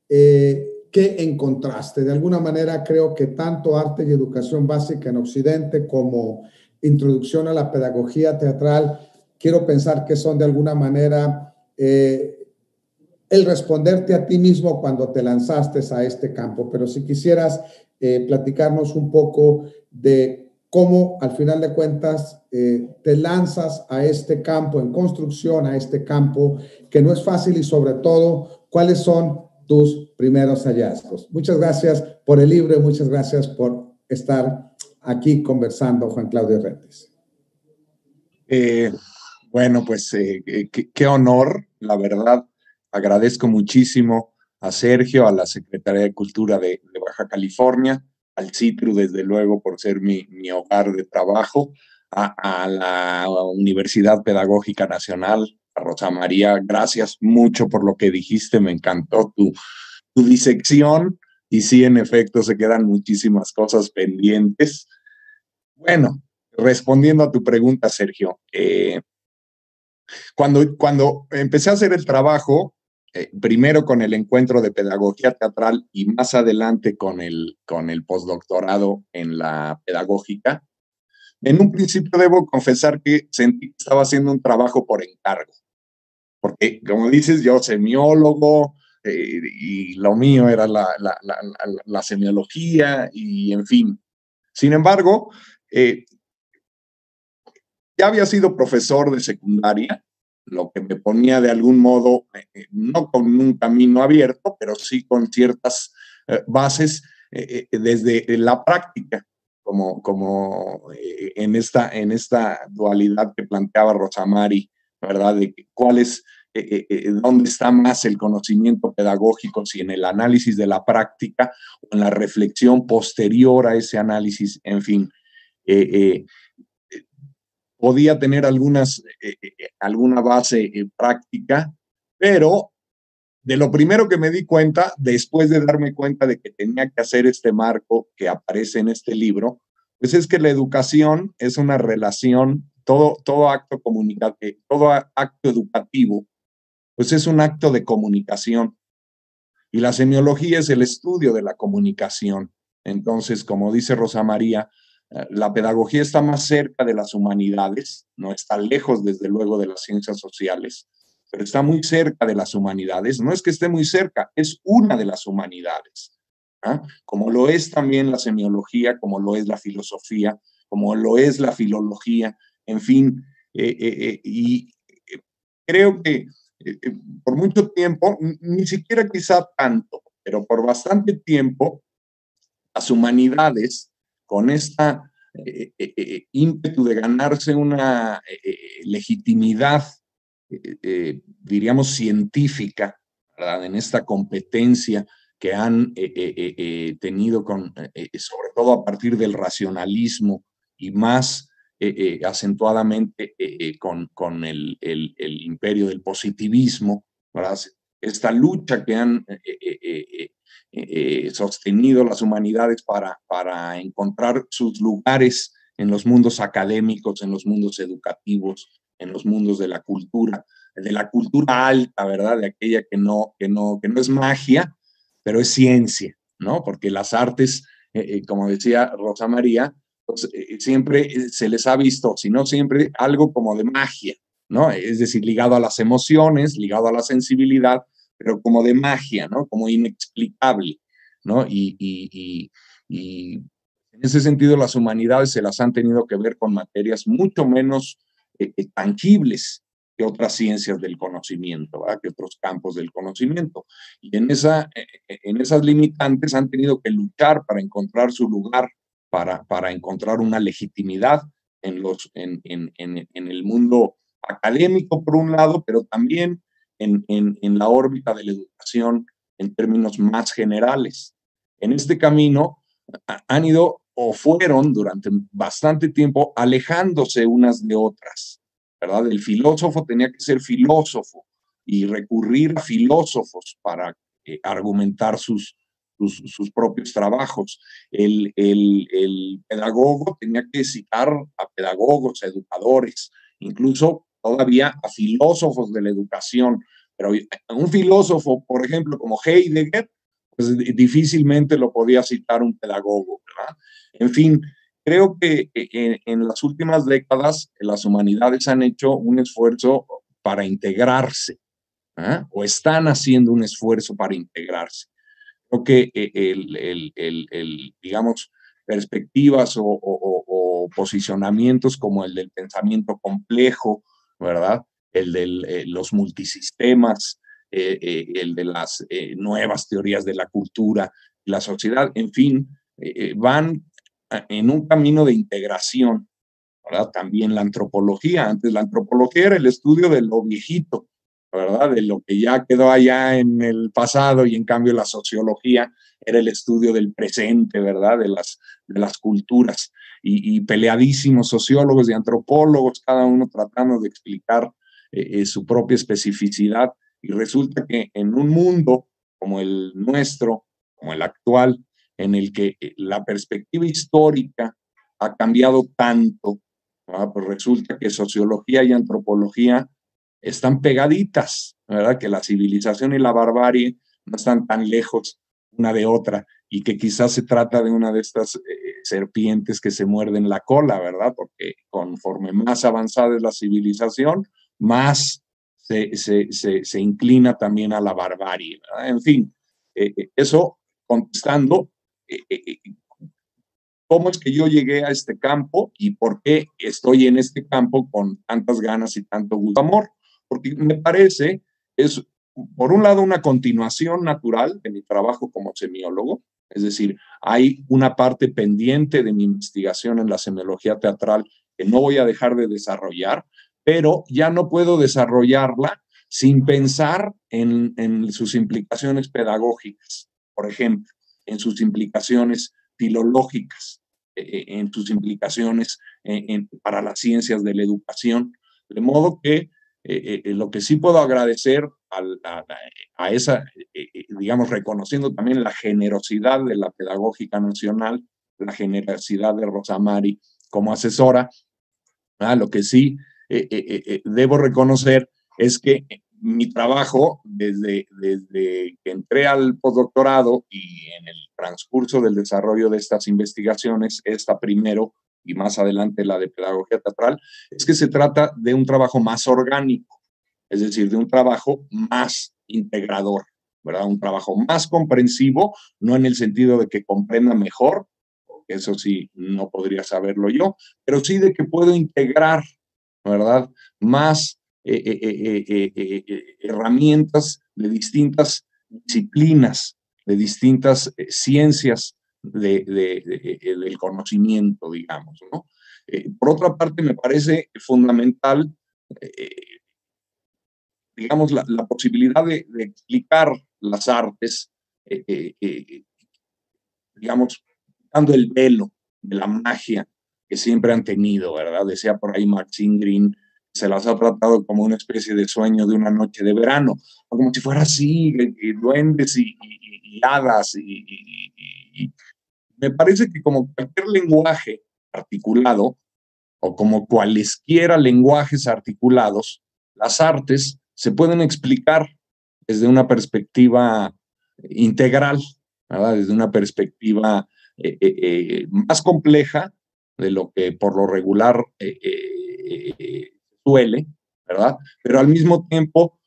¿qué encontraste? De alguna manera creo que tanto arte y educación básica en Occidente como introducción a la pedagogía teatral, quiero pensar que son de alguna manera el responderte a ti mismo cuando te lanzaste a este campo. Pero si quisieras platicarnos un poco de cómo al final de cuentas te lanzas a este campo en construcción, a este campo que no es fácil, y sobre todo, ¿cuáles son tus primeros hallazgos? Muchas gracias por el libro y muchas gracias por estar aquí conversando, Juan Claudio Retes. Bueno, pues qué honor, la verdad. Agradezco muchísimo a Sergio, a la Secretaría de Cultura de Baja California, al CITRU, desde luego, por ser mi hogar de trabajo, a la Universidad Pedagógica Nacional, a Rosa María. Gracias mucho por lo que dijiste, me encantó tu disección, y sí, en efecto, se quedan muchísimas cosas pendientes. Bueno, respondiendo a tu pregunta, Sergio, cuando empecé a hacer el trabajo, primero con el encuentro de pedagogía teatral y más adelante con el postdoctorado en la pedagógica, en un principio debo confesar que sentí que estaba haciendo un trabajo por encargo, porque como dices, yo semiólogo, y lo mío era la semiología, y en fin. Sin embargo, ya había sido profesor de secundaria, lo que me ponía de algún modo, no con un camino abierto, pero sí con ciertas bases desde la práctica, como en esta dualidad que planteaba Rosa Mari, ¿verdad? De cuál es, dónde está más el conocimiento pedagógico, si en el análisis de la práctica o en la reflexión posterior a ese análisis, en fin. Podía tener alguna base práctica, pero de lo primero que me di cuenta, después de darme cuenta de que tenía que hacer este marco que aparece en este libro, pues es que la educación es una relación, todo acto comunicativo, todo acto educativo, pues es un acto de comunicación. Y la semiología es el estudio de la comunicación. Entonces, como dice Rosa María, la pedagogía está más cerca de las humanidades, no está lejos, desde luego, de las ciencias sociales, pero está muy cerca de las humanidades. No es que esté muy cerca, es una de las humanidades, ¿ah? Como lo es también la semiología, como lo es la filosofía, como lo es la filología, en fin. Y creo que por mucho tiempo, ni siquiera quizá tanto, pero por bastante tiempo, las humanidades, con esta ímpetu de ganarse una legitimidad, diríamos, científica, ¿verdad? En esta competencia que han tenido, sobre todo a partir del racionalismo y más acentuadamente con el imperio del positivismo, ¿verdad? Esta lucha que han sostenido las humanidades para encontrar sus lugares en los mundos académicos, en los mundos educativos, en los mundos de la cultura alta, ¿verdad? De aquella que no es magia, pero es ciencia, ¿no? Porque las artes, como decía Rosa María, pues, siempre se les ha visto, si no siempre, algo como de magia, ¿no? Es decir, ligado a las emociones, ligado a la sensibilidad, pero como de magia, ¿no? Como inexplicable, ¿no? Y en ese sentido las humanidades se las han tenido que ver con materias mucho menos tangibles que otras ciencias del conocimiento, ¿verdad? Que otros campos del conocimiento. Y en esas limitantes han tenido que luchar para encontrar su lugar, para encontrar una legitimidad en el mundo académico, por un lado, pero también en la órbita de la educación en términos más generales. En este camino han ido o fueron durante bastante tiempo alejándose unas de otras, ¿verdad? El filósofo tenía que ser filósofo y recurrir a filósofos para argumentar sus propios trabajos. El pedagogo tenía que citar a pedagogos, a educadores, incluso todavía a filósofos de la educación. Pero un filósofo, por ejemplo, como Heidegger, pues difícilmente lo podía citar un pedagogo, ¿verdad? En fin, creo que en las últimas décadas las humanidades han hecho un esfuerzo para integrarse, ¿eh? O están haciendo un esfuerzo para integrarse. Creo que digamos, perspectivas o posicionamientos como el del pensamiento complejo, ¿verdad? El de los multisistemas, el de las nuevas teorías de la cultura, la sociedad, en fin, van en un camino de integración, ¿verdad? También la antropología. Antes la antropología era el estudio de lo viejito, ¿verdad? De lo que ya quedó allá en el pasado, y en cambio la sociología era el estudio del presente, ¿verdad? De las culturas. Y peleadísimos sociólogos y antropólogos, cada uno tratando de explicar su propia especificidad. Y resulta que en un mundo como el nuestro, como el actual, en el que la perspectiva histórica ha cambiado tanto, pues resulta que sociología y antropología están pegaditas, ¿verdad? Que la civilización y la barbarie no están tan lejos una de otra, y que quizás se trata de una de estas serpientes que se muerden la cola, ¿verdad? Porque conforme más avanzada es la civilización, más se inclina también a la barbarie, ¿verdad? En fin, eso contestando, cómo es que yo llegué a este campo y por qué estoy en este campo con tantas ganas y tanto gusto, amor, porque me parece es, por un lado, una continuación natural de mi trabajo como semiólogo, es decir, hay una parte pendiente de mi investigación en la semiología teatral que no voy a dejar de desarrollar, pero ya no puedo desarrollarla sin pensar en sus implicaciones pedagógicas, por ejemplo, en sus implicaciones filológicas, en sus implicaciones para las ciencias de la educación. De modo que lo que sí puedo agradecer a esa, digamos, reconociendo también la generosidad de la Pedagógica Nacional, la generosidad de Rosa Mari como asesora, lo que sí debo reconocer es que mi trabajo, desde que entré al postdoctorado y en el transcurso del desarrollo de estas investigaciones, esta primero y más adelante la de pedagogía teatral, es que se trata de un trabajo más orgánico, es decir, de un trabajo más integrador, ¿verdad? Un trabajo más comprensivo, no en el sentido de que comprenda mejor, eso sí, no podría saberlo yo, pero sí de que puedo integrar, ¿verdad? Más herramientas de distintas disciplinas, de distintas ciencias del conocimiento, digamos, ¿no? Por otra parte, me parece fundamental, digamos, la posibilidad de explicar las artes, digamos, dando el velo de la magia que siempre han tenido, ¿verdad? Decía por ahí Maxine Green, se las ha tratado como una especie de sueño de una noche de verano, como si fuera así, duendes y hadas. Y me parece que como cualquier lenguaje articulado, o como cualesquiera lenguajes articulados, las artes se pueden explicar desde una perspectiva integral, ¿verdad? Desde una perspectiva más compleja de lo que por lo regular suele, ¿verdad? Pero al mismo tiempo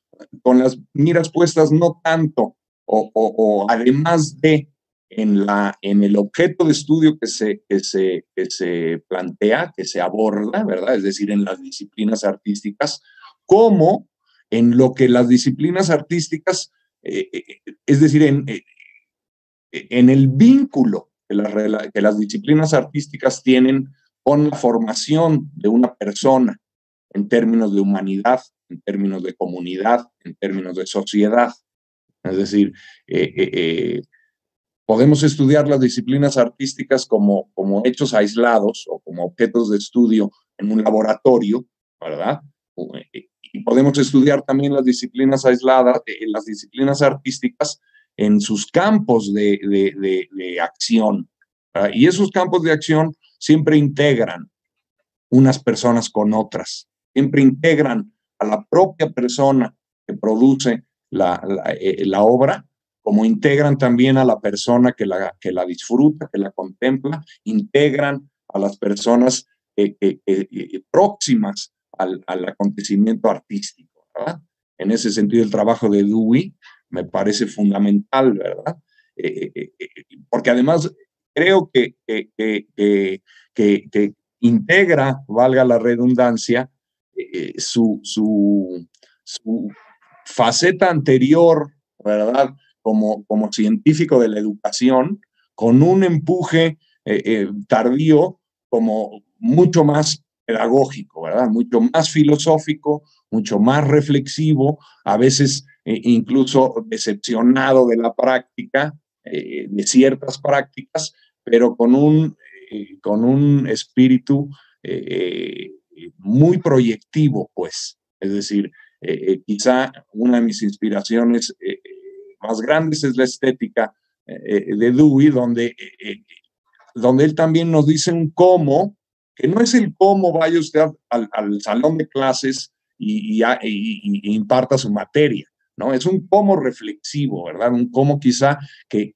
con las miras puestas no tanto o además de en el objeto de estudio que se plantea, que se aborda, ¿verdad? Es decir, en las disciplinas artísticas, como en lo que las disciplinas artísticas, es decir, en el vínculo que las disciplinas artísticas tienen con la formación de una persona en términos de humanidad, en términos de comunidad, en términos de sociedad. Es decir, podemos estudiar las disciplinas artísticas como hechos aislados o como objetos de estudio en un laboratorio, ¿verdad? Y podemos estudiar también las disciplinas aisladas, las disciplinas artísticas en sus campos de acción, ¿verdad? Y esos campos de acción siempre integran unas personas con otras, siempre integran a la propia persona que produce la obra, como integran también a la persona que la disfruta, que la contempla, integran a las personas próximas al acontecimiento artístico, ¿verdad? En ese sentido, el trabajo de Dewey me parece fundamental, ¿verdad? Porque además creo que integra, valga la redundancia, su faceta anterior, ¿verdad? Como científico de la educación, con un empuje tardío como mucho más pedagógico, ¿verdad? Mucho más filosófico, mucho más reflexivo, a veces incluso decepcionado de la práctica, de ciertas prácticas, pero con un espíritu muy proyectivo, pues. Es decir, quizá una de mis inspiraciones más grandes es la estética de Dewey, donde él también nos dice un cómo, que no es el cómo vaya usted al salón de clases y imparta su materia, ¿no? Es un cómo reflexivo, ¿verdad? Un cómo quizá que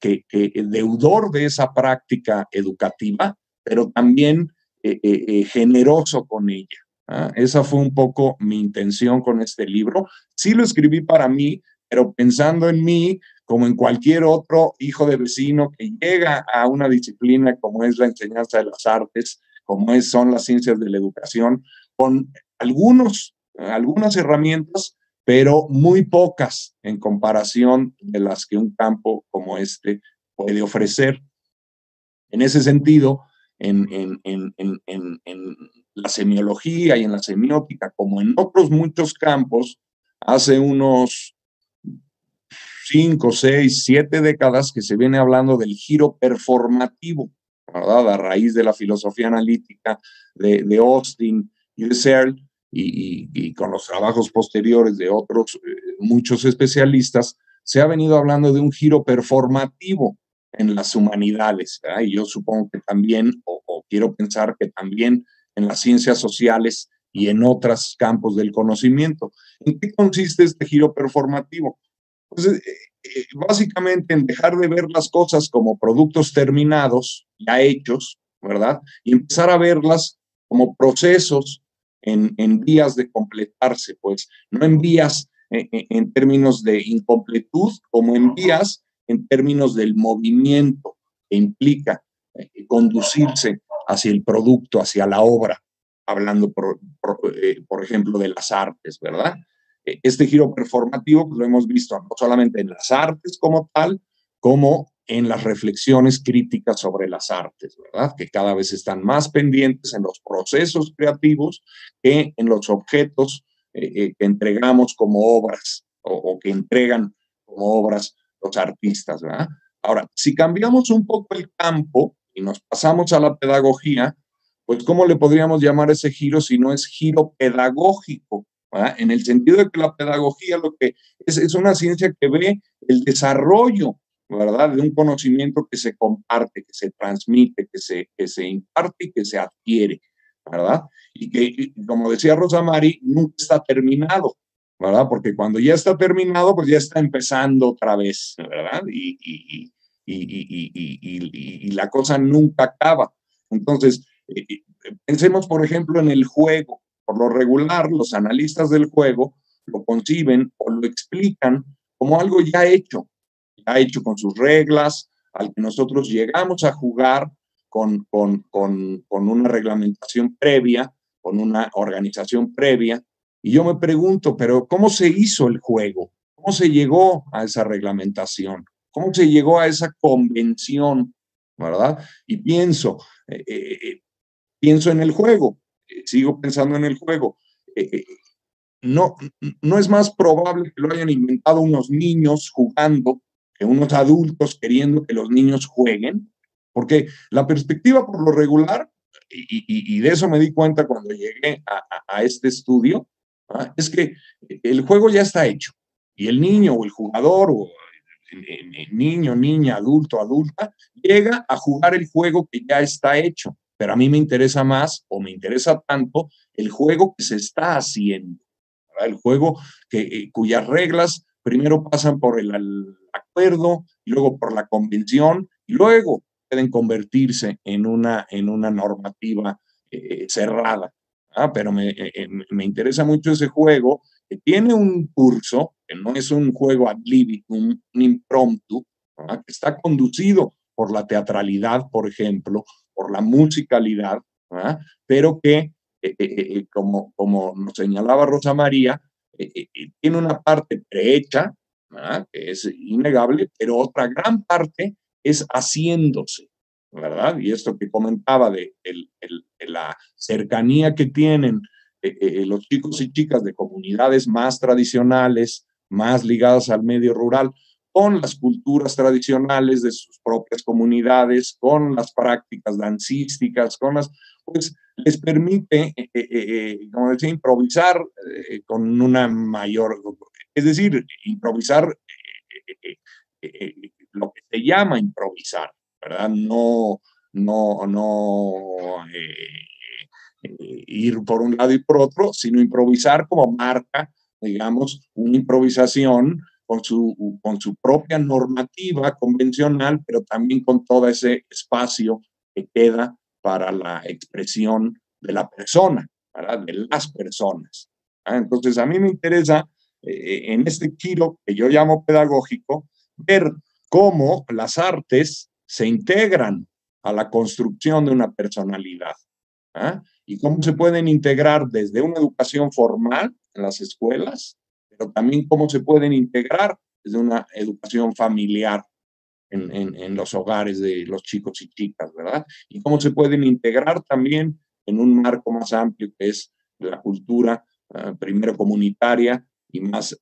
deudor de esa práctica educativa, pero también generoso con ella. Esa fue un poco mi intención con este libro. Sí lo escribí para mí, pero pensando en mí como en cualquier otro hijo de vecino que llega a una disciplina como es la enseñanza de las artes, como son las ciencias de la educación, con algunas herramientas, pero muy pocas en comparación de las que un campo como este puede ofrecer. En ese sentido, en la semiología y en la semiótica, como en otros muchos campos, hace unos 5, 6, 7 décadas que se viene hablando del giro performativo, ¿verdad? A raíz de la filosofía analítica de Austin y de Searle, y con los trabajos posteriores de otros muchos especialistas, se ha venido hablando de un giro performativo en las humanidades, ¿verdad? Y yo supongo que también, o quiero pensar que también en las ciencias sociales y en otros campos del conocimiento. ¿En qué consiste este giro performativo? Pues, básicamente en dejar de ver las cosas como productos terminados, ya hechos, ¿verdad? Y empezar a verlas como procesos en vías de completarse, pues no en vías en términos de incompletud, como en vías en términos del movimiento que implica conducirse hacia el producto, hacia la obra, hablando por ejemplo de las artes, ¿verdad? Este giro performativo pues, lo hemos visto no solamente en las artes como tal, como en las reflexiones críticas sobre las artes, ¿verdad? Que cada vez están más pendientes en los procesos creativos que en los objetos que entregamos como obras o que entregan como obras los artistas, ¿verdad? Ahora, si cambiamos un poco el campo y nos pasamos a la pedagogía, pues ¿cómo le podríamos llamar ese giro si no es giro pedagógico? ¿Verdad? En el sentido de que la pedagogía lo que es una ciencia que ve el desarrollo, ¿verdad? De un conocimiento que se comparte, que se transmite, que se imparte y que se adquiere, ¿verdad? Y que, como decía Rosa Mari, nunca está terminado, ¿verdad? Porque cuando ya está terminado, pues ya está empezando otra vez, ¿verdad? Y la cosa nunca acaba. Entonces, pensemos, por ejemplo, en el juego. Por lo regular, los analistas del juego lo conciben o lo explican como algo ya hecho con sus reglas, al que nosotros llegamos a jugar con una reglamentación previa, con una organización previa. Y yo me pregunto, pero ¿cómo se hizo el juego? ¿Cómo se llegó a esa reglamentación? ¿Cómo se llegó a esa convención? ¿Verdad? Y pienso en el juego, sigo pensando en el juego. No, no es más probable que lo hayan inventado unos niños jugando que unos adultos queriendo que los niños jueguen, porque la perspectiva por lo regular, y de eso me di cuenta cuando llegué a este estudio, es que el juego ya está hecho y el niño o el jugador o el niño, niña, adulto, adulta, llega a jugar el juego que ya está hecho. Pero a mí me interesa más o me interesa tanto el juego que se está haciendo, ¿verdad? El juego cuyas reglas primero pasan por el acuerdo y luego por la convención y luego pueden convertirse en una normativa cerrada. Pero me interesa mucho ese juego que tiene un curso, que no es un juego ad libitum, un impromptu, que está conducido por la teatralidad, por ejemplo, por la musicalidad, pero que, como nos señalaba Rosa María, tiene una parte prehecha, que es innegable, pero otra gran parte es haciéndose, ¿verdad? Y esto que comentaba de la cercanía que tienen los chicos y chicas de comunidades más tradicionales, más ligadas al medio rural, con las culturas tradicionales de sus propias comunidades, con las prácticas dancísticas, pues les permite, como decía, improvisar con una mayor, es decir, improvisar lo que se llama improvisar, ¿verdad? No ir por un lado y por otro, sino improvisar como marca, digamos, una improvisación con su propia normativa convencional, pero también con todo ese espacio que queda para la expresión de la persona, ¿verdad? De las personas. Entonces, a mí me interesa, en este giro que yo llamo pedagógico, ver cómo las artes se integran a la construcción de una personalidad, y cómo se pueden integrar desde una educación formal en las escuelas, pero también cómo se pueden integrar desde una educación familiar en los hogares de los chicos y chicas, ¿verdad? Y cómo se pueden integrar también en un marco más amplio que es la cultura, primero comunitaria y más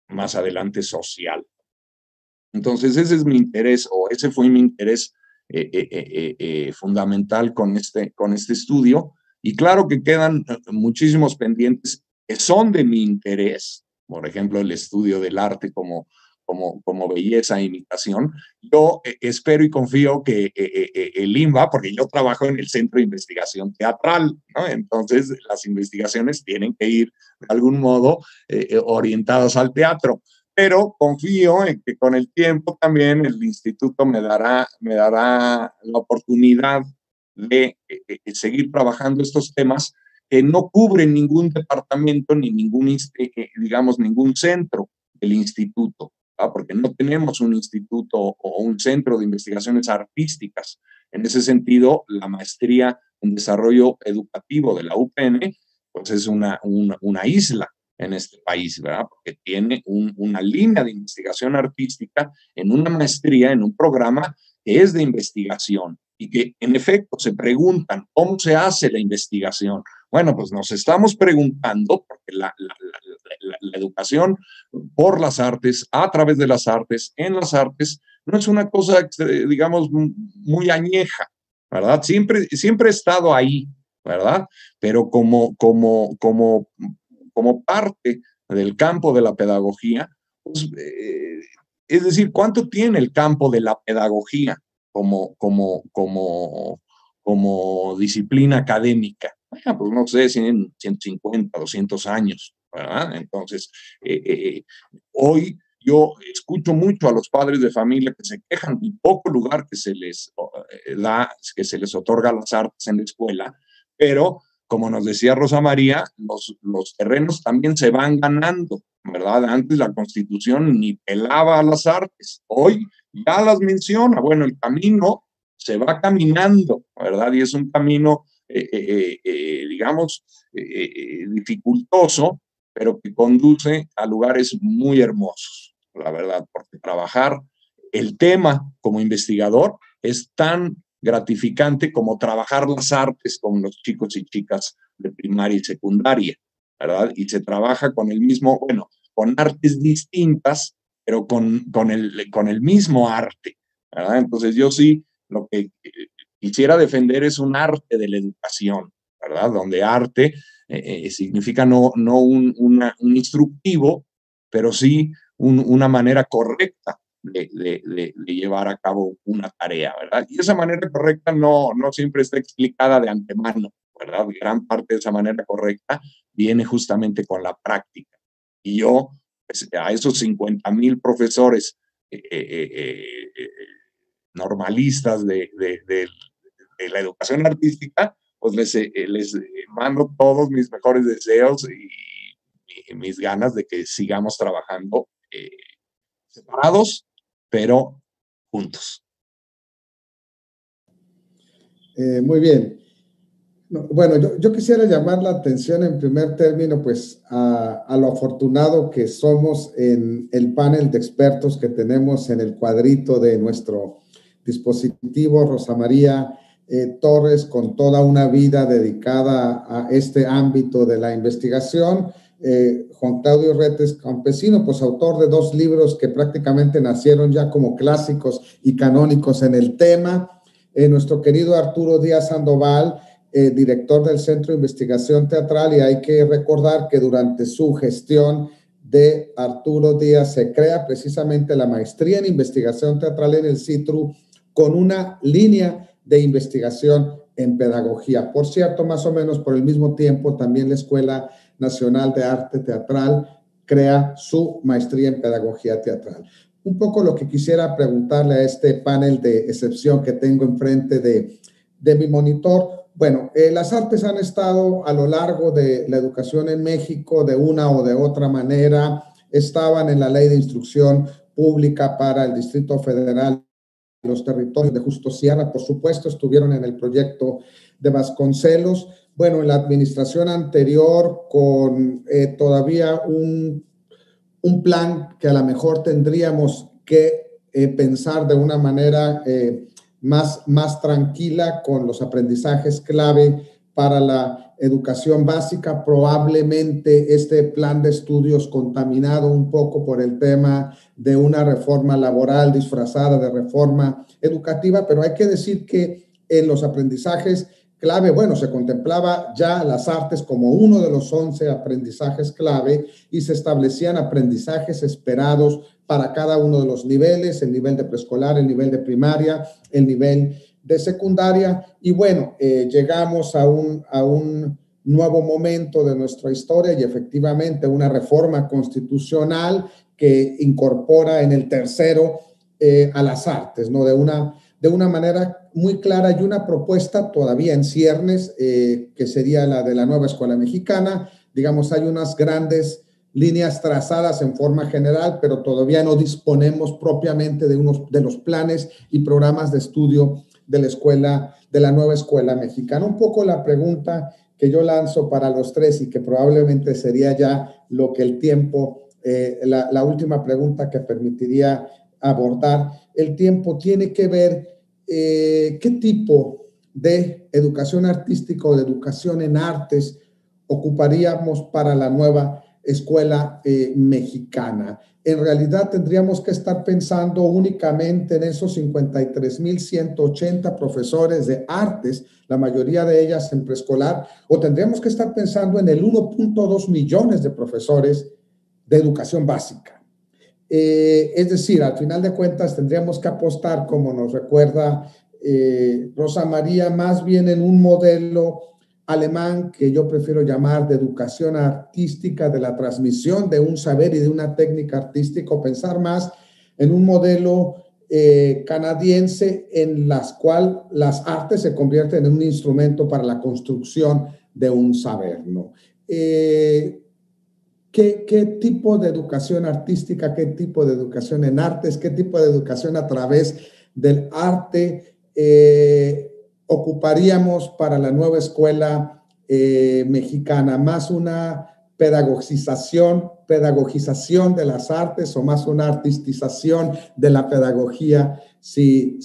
adelante social. Entonces ese es mi interés, o ese fue mi interés fundamental con este estudio. Y claro que quedan muchísimos pendientes que son de mi interés, por ejemplo, el estudio del arte como belleza e imitación. Yo espero y confío que el INBA, porque yo trabajo en el Centro de Investigación Teatral, ¿no? Entonces las investigaciones tienen que ir de algún modo orientadas al teatro. Pero confío en que con el tiempo también el instituto me dará la oportunidad de seguir trabajando estos temas que no cubren ningún departamento ni ningún centro del instituto, ¿verdad? Porque no tenemos un instituto o un centro de investigaciones artísticas. En ese sentido, la maestría en desarrollo educativo de la UPN pues es una isla en este país, ¿verdad? Porque tiene una línea de investigación artística en una maestría, en un programa que es de investigación y que en efecto se preguntan cómo se hace la investigación. Bueno, pues nos estamos preguntando, porque la educación por las artes, a través de las artes, en las artes, no es una cosa, digamos, muy añeja, ¿verdad? Siempre ha estado ahí, ¿verdad? Pero como parte del campo de la pedagogía, pues, es decir, ¿cuánto tiene el campo de la pedagogía como disciplina académica? Bueno, pues no sé, 100, 150, 200 años, ¿verdad? Entonces, hoy yo escucho mucho a los padres de familia que se quejan del poco lugar que se les da, que se les otorga a las artes en la escuela, pero como nos decía Rosa María, los terrenos también se van ganando, ¿verdad? Antes la Constitución ni pelaba a las artes, hoy ya las menciona. Bueno, el camino se va caminando, ¿verdad? Y es un camino, digamos, dificultoso, pero que conduce a lugares muy hermosos, la verdad, porque trabajar el tema como investigador es tan gratificante como trabajar las artes con los chicos y chicas de primaria y secundaria, ¿verdad? Y se trabaja con el mismo, bueno, con artes distintas, pero con el mismo arte, ¿verdad? Entonces yo sí, lo que quisiera defender es un arte de la educación, ¿verdad? Donde arte significa no un instructivo, pero sí una manera correcta de llevar a cabo una tarea, ¿verdad? Y esa manera correcta no siempre está explicada de antemano, ¿verdad? Gran parte de esa manera correcta viene justamente con la práctica. Y yo, pues, a esos 50,000 profesores normalistas de la educación artística, pues les mando todos mis mejores deseos y mis ganas de que sigamos trabajando separados, pero juntos. Muy bien. Bueno, yo quisiera llamar la atención en primer término, pues, a lo afortunado que somos en el panel de expertos que tenemos en el cuadrito de nuestro dispositivo. Rosa María Torres, con toda una vida dedicada a este ámbito de la investigación. Juan Claudio Retes Campesino, pues autor de 2 libros que prácticamente nacieron ya como clásicos y canónicos en el tema. Nuestro querido Arturo Díaz Sandoval, director del Centro de Investigación Teatral, y hay que recordar que durante su gestión de Arturo Díaz se crea precisamente la maestría en investigación teatral en el CITRU con una línea de investigación en pedagogía. Por cierto, más o menos por el mismo tiempo, también la Escuela Nacional de Arte Teatral crea su maestría en pedagogía teatral. Un poco lo que quisiera preguntarle a este panel de excepción que tengo enfrente de de mi monitor. Bueno, las artes han estado a lo largo de la educación en México de una o de otra manera. Estaban en la Ley de Instrucción Pública para el Distrito Federal, los territorios de Justo Sierra, por supuesto, estuvieron en el proyecto de Vasconcelos. Bueno, en la administración anterior, con todavía un plan que a lo mejor tendríamos que pensar de una manera más tranquila, con los aprendizajes clave para la educación básica. Probablemente este plan de estudios contaminado un poco por el tema de una reforma laboral disfrazada de reforma educativa, pero hay que decir que en los aprendizajes clave, bueno, se contemplaba ya las artes como uno de los 11 aprendizajes clave y se establecían aprendizajes esperados para cada uno de los niveles, el nivel de preescolar, el nivel de primaria, el nivel de secundaria. Y bueno, llegamos a un nuevo momento de nuestra historia y efectivamente una reforma constitucional que incorpora en el tercero a las artes, ¿no? De una manera muy clara, y una propuesta todavía en ciernes, que sería la de la nueva escuela mexicana. Digamos, hay unas grandes líneas trazadas en forma general, pero todavía no disponemos propiamente de los planes y programas de estudio de la escuela, de la nueva escuela mexicana. Un poco la pregunta que yo lanzo para los tres, y que probablemente sería ya lo que el tiempo, la última pregunta que permitiría abordar el tiempo, tiene que ver qué tipo de educación artística o de educación en artes ocuparíamos para la nueva escuela mexicana. En realidad tendríamos que estar pensando únicamente en esos 53,180 profesores de artes, la mayoría de ellas en preescolar, o tendríamos que estar pensando en el 1.2 millones de profesores de educación básica. Es decir, al final de cuentas tendríamos que apostar, como nos recuerda Rosa María, más bien en un modelo alemán que yo prefiero llamar de educación artística, de la transmisión de un saber y de una técnica artística, o pensar más en un modelo canadiense en las cuales las artes se convierten en un instrumento para la construcción de un saber, ¿no? ¿Qué tipo de educación artística, qué tipo de educación en artes, qué tipo de educación a través del arte ocuparíamos para la nueva escuela mexicana? ¿Más una pedagogización de las artes, o más una artistización de la pedagogía? Si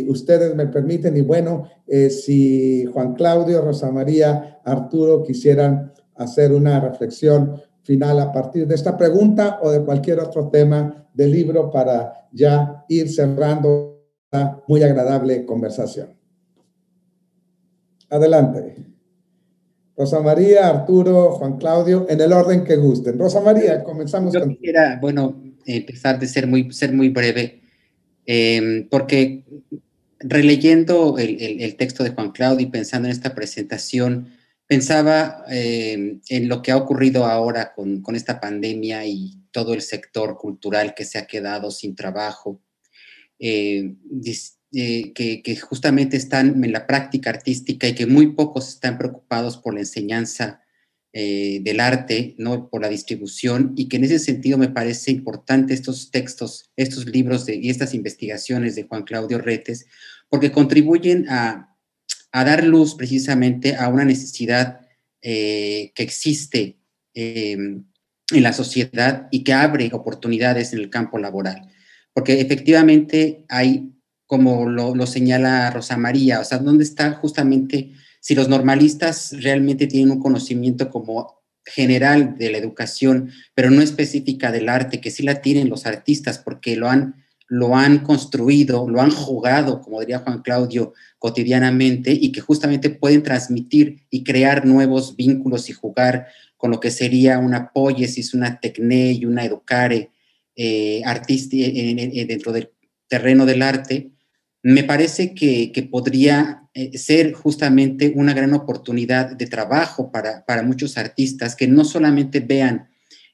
ustedes me permiten, y bueno, si Juan Claudio, Rosa María, Arturo quisieran hacer una reflexión final a partir de esta pregunta o de cualquier otro tema del libro, para ya ir cerrando esta muy agradable conversación. Adelante. Rosa María, Arturo, Juan Claudio, en el orden que gusten. Rosa María, comenzamos Yo con... quisiera, bueno, empezar de ser muy breve, porque releyendo el texto de Juan Claudio y pensando en esta presentación, pensaba en lo que ha ocurrido ahora con esta pandemia y todo el sector cultural que se ha quedado sin trabajo, que justamente están en la práctica artística y que muy pocos están preocupados por la enseñanza del arte, ¿no? Por la distribución, y que en ese sentido me parece importante estos textos, estos libros y estas investigaciones de Juan Claudio Retes, porque contribuyen a dar luz precisamente a una necesidad que existe en la sociedad y que abre oportunidades en el campo laboral. Porque efectivamente hay, como lo señala Rosa María, o sea, ¿dónde está justamente, si los normalistas realmente tienen un conocimiento como general de la educación, pero no específica del arte, que sí la tienen los artistas porque lo han construido, lo han jugado, como diría Juan Claudio, cotidianamente, y que justamente pueden transmitir y crear nuevos vínculos y jugar con lo que sería una poiesis, una tecné y una educare artística dentro del terreno del arte. Me parece que podría ser justamente una gran oportunidad de trabajo para muchos artistas que no solamente vean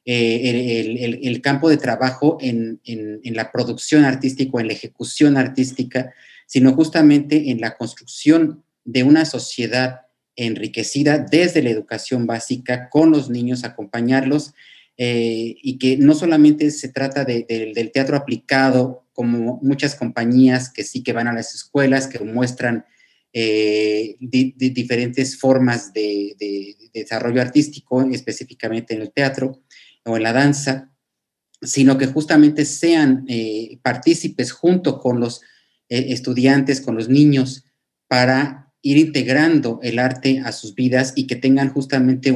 el campo de trabajo en la producción artística o en la ejecución artística, sino justamente en la construcción de una sociedad enriquecida desde la educación básica, con los niños, acompañarlos, y que no solamente se trata del teatro aplicado, como muchas compañías que sí que van a las escuelas, que muestran diferentes formas de desarrollo artístico, específicamente en el teatro o en la danza, sino que justamente sean partícipes junto con los estudiantes, con los niños, para ir integrando el arte a sus vidas y que tengan justamente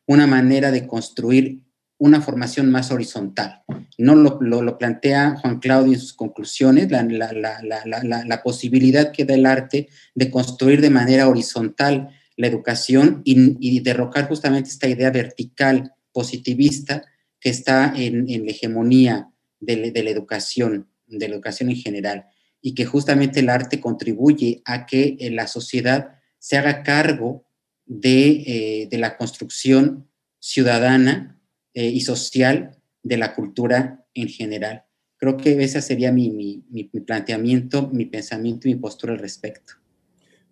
una manera de construir una formación más horizontal. No lo plantea Juan Claudio en sus conclusiones, la posibilidad que da el arte de construir de manera horizontal la educación y derrocar justamente esta idea vertical positivista que está en la hegemonía de la educación en general, y que justamente el arte contribuye a que la sociedad se haga cargo de la construcción ciudadana y social de la cultura en general. Creo que ese sería mi planteamiento, mi pensamiento y mi postura al respecto.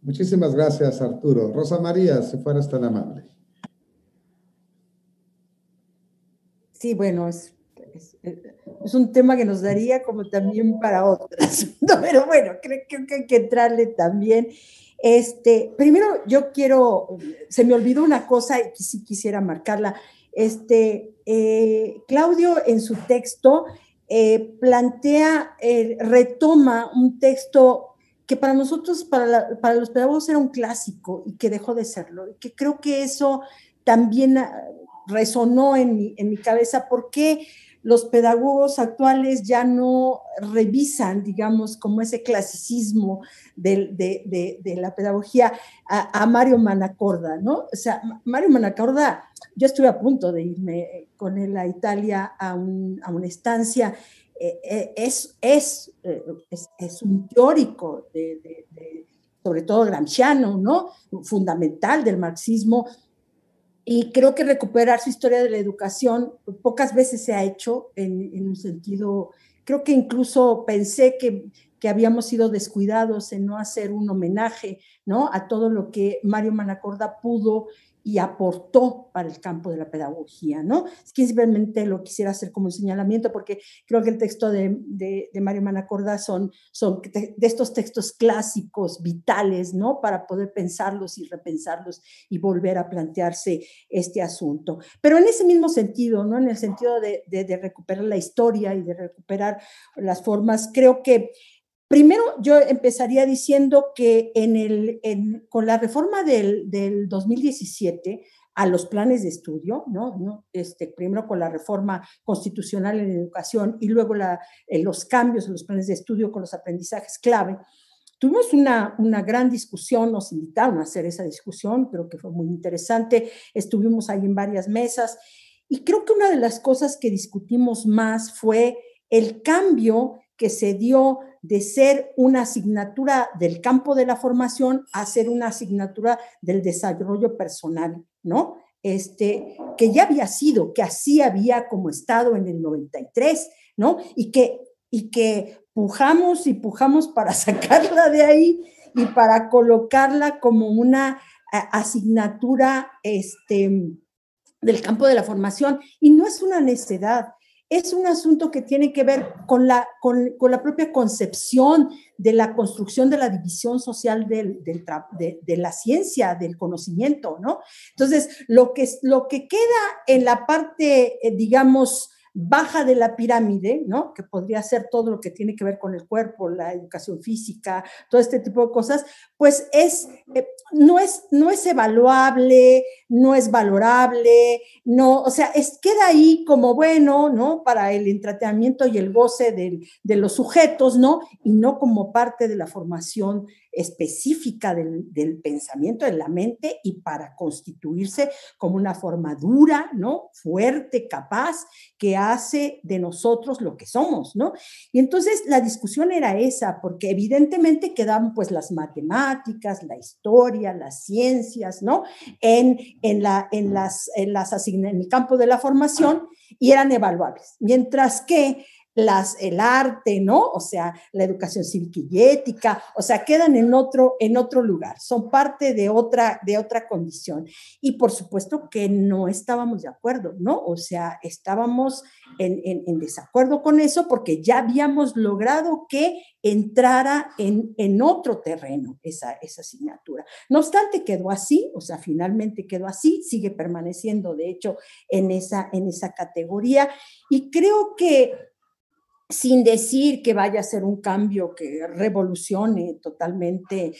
Muchísimas gracias, Arturo. Rosa María, si fueras tan amable. Sí, bueno, es un tema que nos daría como también para otras, pero bueno, creo que hay que entrarle también. Primero, se me olvidó una cosa y que sí quisiera marcarla. Claudio en su texto retoma un texto que para nosotros, para los pedagogos era un clásico y que dejó de serlo, y que creo que eso también resonó en mi cabeza, porque los pedagogos actuales ya no revisan, digamos, como ese clasicismo de la pedagogía a Mario Manacorda, ¿no? O sea, Mario Manacorda, yo estuve a punto de irme con él a Italia a una estancia. Es un teórico sobre todo gramsciano, ¿no? Fundamental del marxismo. Y creo que recuperar su historia de la educación pocas veces se ha hecho en un sentido, creo que incluso pensé que habíamos sido descuidados en no hacer un homenaje, ¿no?, a todo lo que Mario Manacorda pudo y aportó para el campo de la pedagogía, ¿no? Es que simplemente lo quisiera hacer como un señalamiento, porque creo que el texto de Mario Manacorda son de estos textos clásicos, vitales, ¿no?, para poder pensarlos y repensarlos y volver a plantearse este asunto. Pero en ese mismo sentido, ¿no?, en el sentido de recuperar la historia y de recuperar las formas, creo que primero, yo empezaría diciendo que con la reforma del 2017 a los planes de estudio, ¿no? Primero con la reforma constitucional en educación y luego los cambios en los planes de estudio con los aprendizajes clave, tuvimos una gran discusión, nos invitaron a hacer esa discusión, creo que fue muy interesante, estuvimos ahí en varias mesas, y creo que una de las cosas que discutimos más fue el cambio que se dio de ser una asignatura del campo de la formación a ser una asignatura del desarrollo personal, ¿no? Que ya había sido, que así había como estado en el 93, ¿no? Y que pujamos y pujamos para sacarla de ahí y para colocarla como una asignatura del campo de la formación. Y no es una necedad, es un asunto que tiene que ver con la propia concepción de la construcción de la división social de la ciencia, del conocimiento, ¿no? Entonces, lo que queda en la parte, digamos, baja de la pirámide, ¿no?, que podría ser todo lo que tiene que ver con el cuerpo, la educación física, todo este tipo de cosas, pues no es evaluable, no es valorable, no, o sea, queda ahí como bueno, ¿no?, para el entretenimiento y el goce de los sujetos, ¿no?, y no como parte de la formación específica del pensamiento, de la mente, y para constituirse como una forma dura, ¿no?, fuerte, capaz, que hace de nosotros lo que somos, ¿no? Y entonces la discusión era esa, porque evidentemente quedaban pues las matemáticas, la historia, las ciencias, ¿no?, en el campo de la formación, y eran evaluables, mientras que el arte, ¿no? O sea, la educación cívica y ética, o sea, quedan en otro lugar, son parte de otra condición. Y por supuesto que no estábamos de acuerdo, ¿no? O sea, estábamos en desacuerdo con eso porque ya habíamos logrado que entrara en otro terreno esa asignatura. No obstante, quedó así, o sea, finalmente quedó así, sigue permaneciendo, de hecho, en esa categoría, y creo que sin decir que vaya a ser un cambio que revolucione totalmente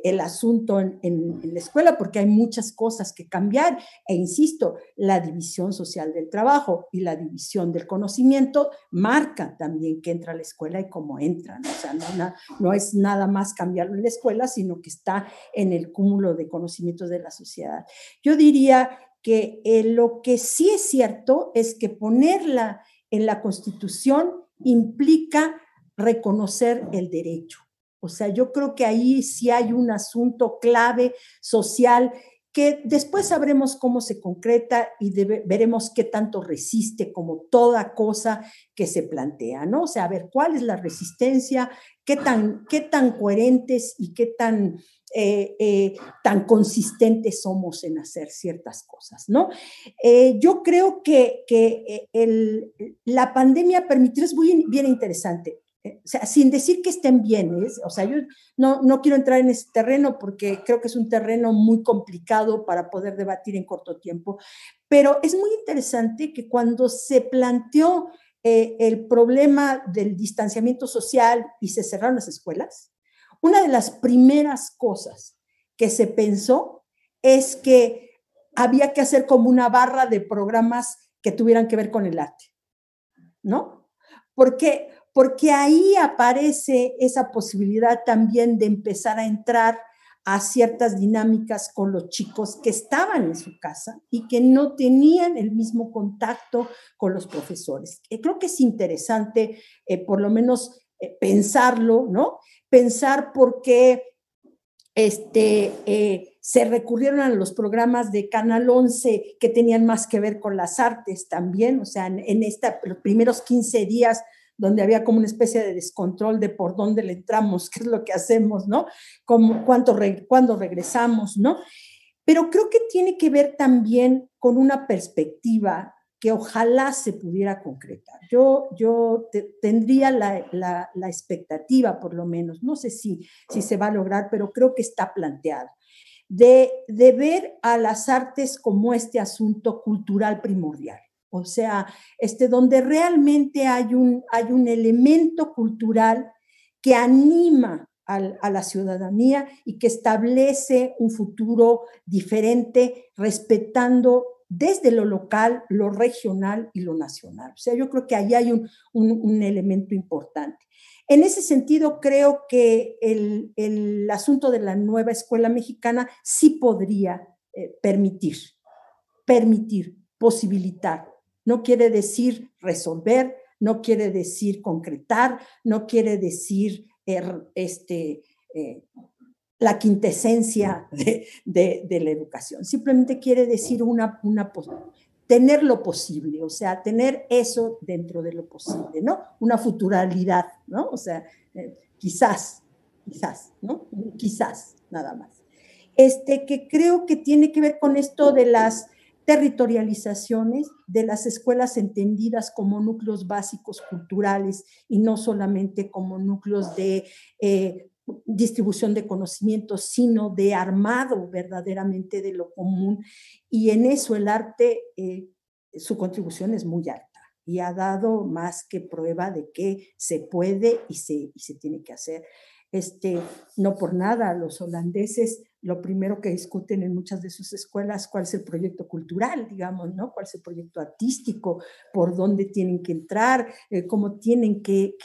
el asunto en la escuela, porque hay muchas cosas que cambiar, e insisto, la división social del trabajo y la división del conocimiento marca también que entra a la escuela y cómo entra, ¿no? O sea, no es nada más cambiarlo en la escuela, sino que está en el cúmulo de conocimientos de la sociedad. Yo diría que lo que sí es cierto es que ponerla en la Constitución implica reconocer el derecho. O sea, yo creo que ahí sí hay un asunto clave social que después sabremos cómo se concreta y veremos qué tanto resiste como toda cosa que se plantea, ¿no? O sea, a ver cuál es la resistencia, qué tan coherentes y qué tan consistentes somos en hacer ciertas cosas, ¿no? Yo creo que la pandemia permitió, es muy bien interesante, o sea, sin decir que estén bien, o sea, yo no quiero entrar en ese terreno porque creo que es un terreno muy complicado para poder debatir en corto tiempo, pero es muy interesante que cuando se planteó el problema del distanciamiento social y se cerraron las escuelas, una de las primeras cosas que se pensó es que había que hacer como una barra de programas que tuvieran que ver con el arte, ¿no? Porque ahí aparece esa posibilidad también de empezar a entrar a ciertas dinámicas con los chicos que estaban en su casa y que no tenían el mismo contacto con los profesores. Creo que es interesante, por lo menos, pensarlo, ¿no? Pensar por qué se recurrieron a los programas de Canal 11 que tenían más que ver con las artes también, o sea, los primeros 15 días donde había como una especie de descontrol de por dónde le entramos, qué es lo que hacemos, ¿no? Cuándo regresamos, ¿no? Pero creo que tiene que ver también con una perspectiva que ojalá se pudiera concretar. Yo tendría la expectativa, por lo menos, no sé si se va a lograr, pero creo que está planteado, de ver a las artes como este asunto cultural primordial. O sea, donde realmente hay un elemento cultural que anima a la ciudadanía y que establece un futuro diferente, respetando desde lo local, lo regional y lo nacional. O sea, yo creo que ahí hay un elemento importante. En ese sentido, creo que el asunto de la nueva escuela mexicana sí podría permitir, posibilitar. No quiere decir resolver, no quiere decir concretar, no quiere decir la quintesencia de la educación. Simplemente quiere decir tener lo posible, o sea, tener eso dentro de lo posible, ¿no? Una futuralidad, ¿no? O sea, quizás, ¿no? Quizás, nada más. Que creo que tiene que ver con esto de las territorializaciones de las escuelas entendidas como núcleos básicos culturales y no solamente como núcleos de distribución de conocimientos, sino de armado verdaderamente de lo común. Y en eso el arte, su contribución es muy alta y ha dado más que prueba de que se puede y se tiene que hacer. No por nada, los holandeses lo primero que discuten en muchas de sus escuelas, cuál es el proyecto cultural, digamos, ¿no? Cuál es el proyecto artístico, por dónde tienen que entrar, cómo tienen que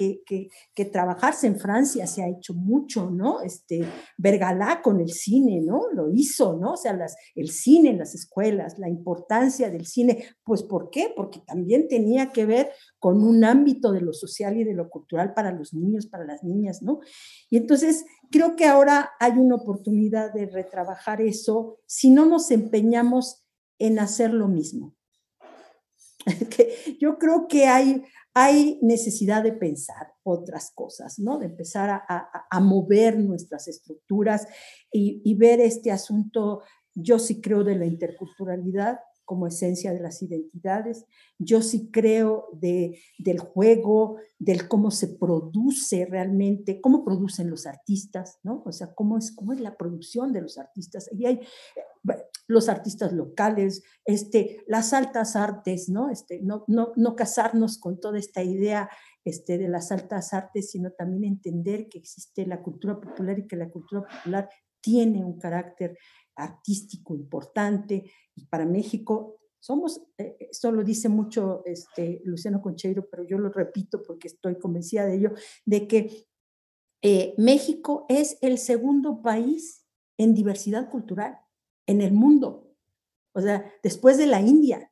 trabajarse. En Francia se ha hecho mucho, ¿no? Bergalá con el cine, ¿no? Lo hizo, ¿no? O sea, el cine en las escuelas, la importancia del cine, pues ¿por qué? Porque también tenía que ver con un ámbito de lo social y de lo cultural para los niños, para las niñas, ¿no? Y entonces creo que ahora hay una oportunidad de retrabajar eso si no nos empeñamos en hacer lo mismo. Yo creo que hay hay necesidad de pensar otras cosas, ¿no? De empezar a mover nuestras estructuras y ver este asunto. Yo sí creo de la interculturalidad como esencia de las identidades. Yo sí creo del juego, del cómo se produce realmente, cómo producen los artistas, ¿no? O sea, cómo es la producción de los artistas. Y hay los artistas locales, las altas artes, ¿no? No casarnos con toda esta idea de las altas artes, sino también entender que existe la cultura popular y que la cultura popular tiene un carácter artístico importante. Y para México somos, esto lo dice mucho Luciano Concheiro, pero yo lo repito porque estoy convencida de ello, de que México es el segundo país en diversidad cultural en el mundo, o sea, después de la India.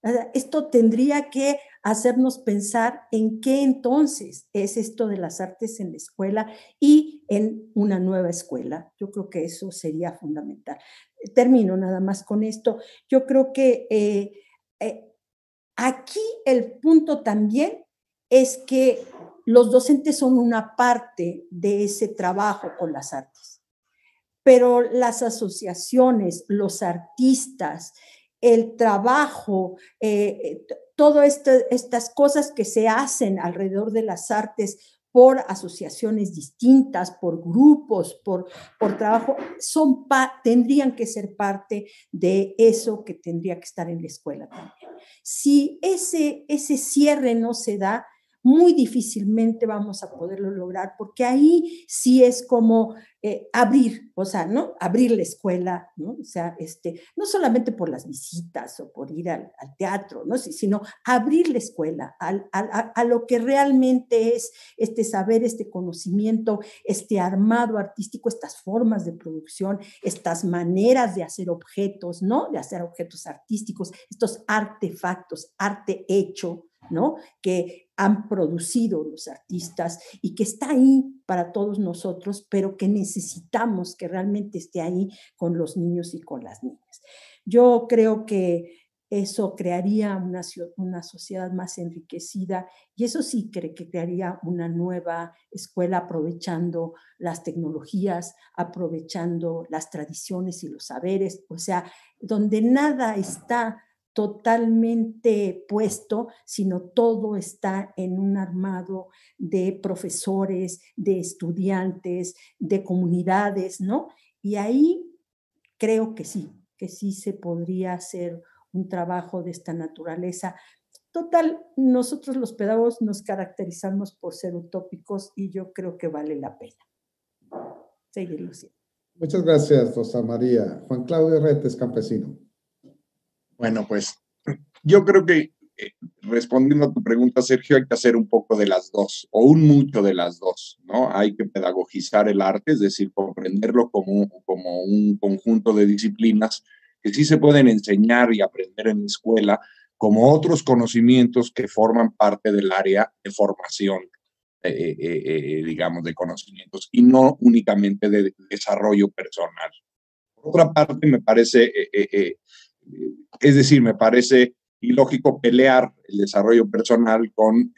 O sea, esto tendría que hacernos pensar en qué entonces es esto de las artes en la escuela y en una nueva escuela. Yo creo que eso sería fundamental. Termino nada más con esto. Yo creo que aquí el punto también es que los docentes son una parte de ese trabajo con las artes, pero las asociaciones, los artistas, el trabajo, todas estas cosas que se hacen alrededor de las artes por asociaciones distintas, por grupos, por trabajo, tendrían que ser parte de eso que tendría que estar en la escuela también. Si ese cierre no se da, muy difícilmente vamos a poderlo lograr, porque ahí sí es como abrir, o sea, ¿no? Abrir la escuela, ¿no? O sea, no solamente por las visitas o por ir al teatro, ¿no? Sino abrir la escuela a lo que realmente es saber, conocimiento, armado artístico, estas formas de producción, estas maneras de hacer objetos, ¿no? De hacer objetos artísticos, estos artefactos, arte hecho, ¿no? Que han producido los artistas y que está ahí para todos nosotros, pero que necesitamos que realmente esté ahí con los niños y con las niñas. Yo creo que eso crearía una sociedad más enriquecida y eso sí creo que crearía una nueva escuela aprovechando las tecnologías, aprovechando las tradiciones y los saberes, o sea, donde nada está totalmente puesto, sino todo está en un armado de profesores, de estudiantes, de comunidades, ¿no? Y ahí creo que sí se podría hacer un trabajo de esta naturaleza. Total, nosotros los pedagogos nos caracterizamos por ser utópicos y yo creo que vale la pena seguirlo siendo. Muchas gracias, Rosa María. Juan Claudio Retes, campesino. Bueno, pues yo creo que respondiendo a tu pregunta, Sergio, hay que hacer un poco de las dos, o un mucho de las dos, ¿no? Hay que pedagogizar el arte, es decir, comprenderlo como un conjunto de disciplinas que sí se pueden enseñar y aprender en la escuela, como otros conocimientos que forman parte del área de formación, digamos, de conocimientos, y no únicamente de desarrollo personal. Por otra parte, me parece, es decir, me parece ilógico pelear el desarrollo personal con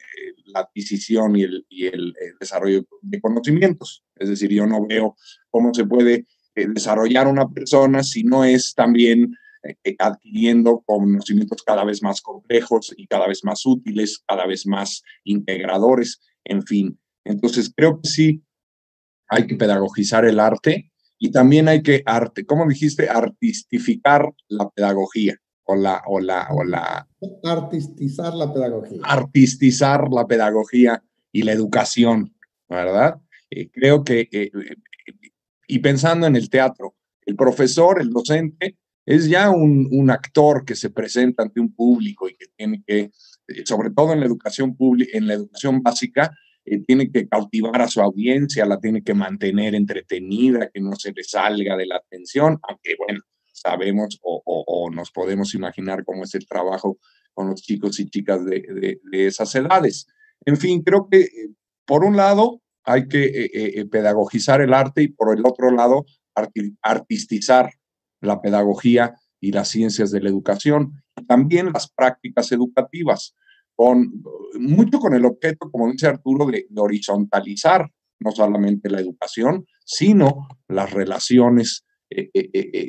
la adquisición y el desarrollo de conocimientos. Es decir, yo no veo cómo se puede desarrollar una persona si no es también adquiriendo conocimientos cada vez más complejos y cada vez más útiles, cada vez más integradores, en fin. Entonces, creo que sí hay que pedagogizar el arte y también hay que, ¿cómo dijiste? Artistificar la pedagogía. Artistizar la pedagogía. Artistizar la pedagogía y la educación, ¿verdad? Creo que, y pensando en el teatro, el profesor, el docente, es ya un actor que se presenta ante un público y que tiene que, sobre todo en la educación pública, en la educación básica, tiene que cautivar a su audiencia, la tiene que mantener entretenida, que no se le salga de la atención, aunque bueno, sabemos o nos podemos imaginar cómo es el trabajo con los chicos y chicas de esas edades. En fin, creo que por un lado hay que pedagogizar el arte y por el otro lado artistizar la pedagogía y las ciencias de la educación, y también las prácticas educativas. mucho con el objeto, como dice Arturo, de horizontalizar no solamente la educación, sino las relaciones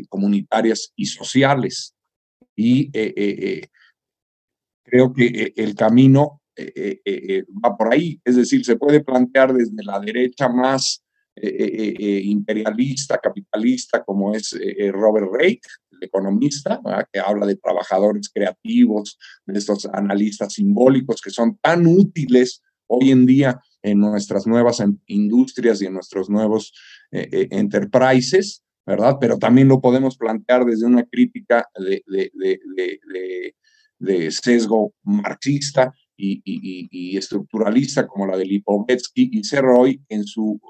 comunitarias y sociales. Y creo que el camino va por ahí, es decir, se puede plantear desde la derecha más imperialista, capitalista, como es Robert Reich, el economista, ¿verdad?, que habla de trabajadores creativos, de estos analistas simbólicos que son tan útiles hoy en día en nuestras nuevas industrias y en nuestros nuevos enterprises, ¿verdad? Pero también lo podemos plantear desde una crítica de sesgo marxista y estructuralista, como la de Lipovetsky y Serroy en su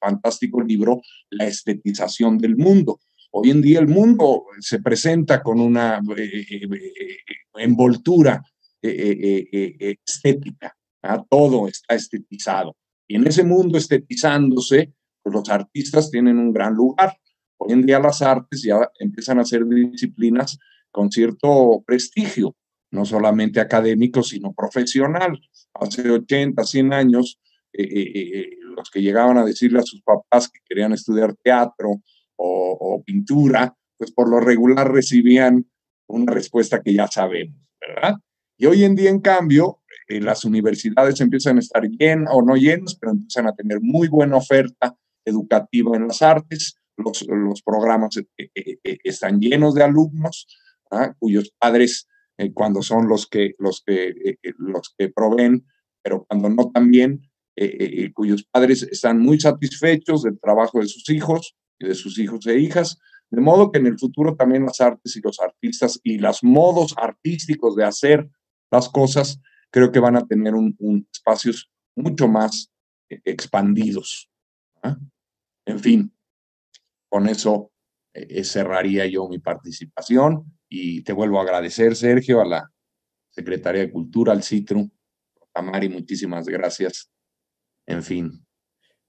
fantástico libro La estetización del mundo. Hoy en día el mundo se presenta con una envoltura estética, ¿verdad? Todo está estetizado. Y en ese mundo estetizándose, pues los artistas tienen un gran lugar. Hoy en día las artes ya empiezan a ser disciplinas con cierto prestigio, no solamente académico, sino profesional. Hace 80, 100 años, los que llegaban a decirle a sus papás que querían estudiar teatro o pintura, pues por lo regular recibían una respuesta que ya sabemos, ¿verdad? Y hoy en día, en cambio, las universidades empiezan a estar llenas o no llenas, pero empiezan a tener muy buena oferta educativa en las artes. Los programas están llenos de alumnos, ¿ah?, cuyos padres, cuando son los que proveen, pero cuando no también, cuyos padres están muy satisfechos del trabajo de sus hijos y de sus hijos e hijas, de modo que en el futuro también las artes y los artistas y los modos artísticos de hacer las cosas creo que van a tener espacios mucho más expandidos, ¿ah? En fin, con eso cerraría yo mi participación y te vuelvo a agradecer, Sergio, a la Secretaría de Cultura, al CITRU, a Mari, muchísimas gracias. En fin.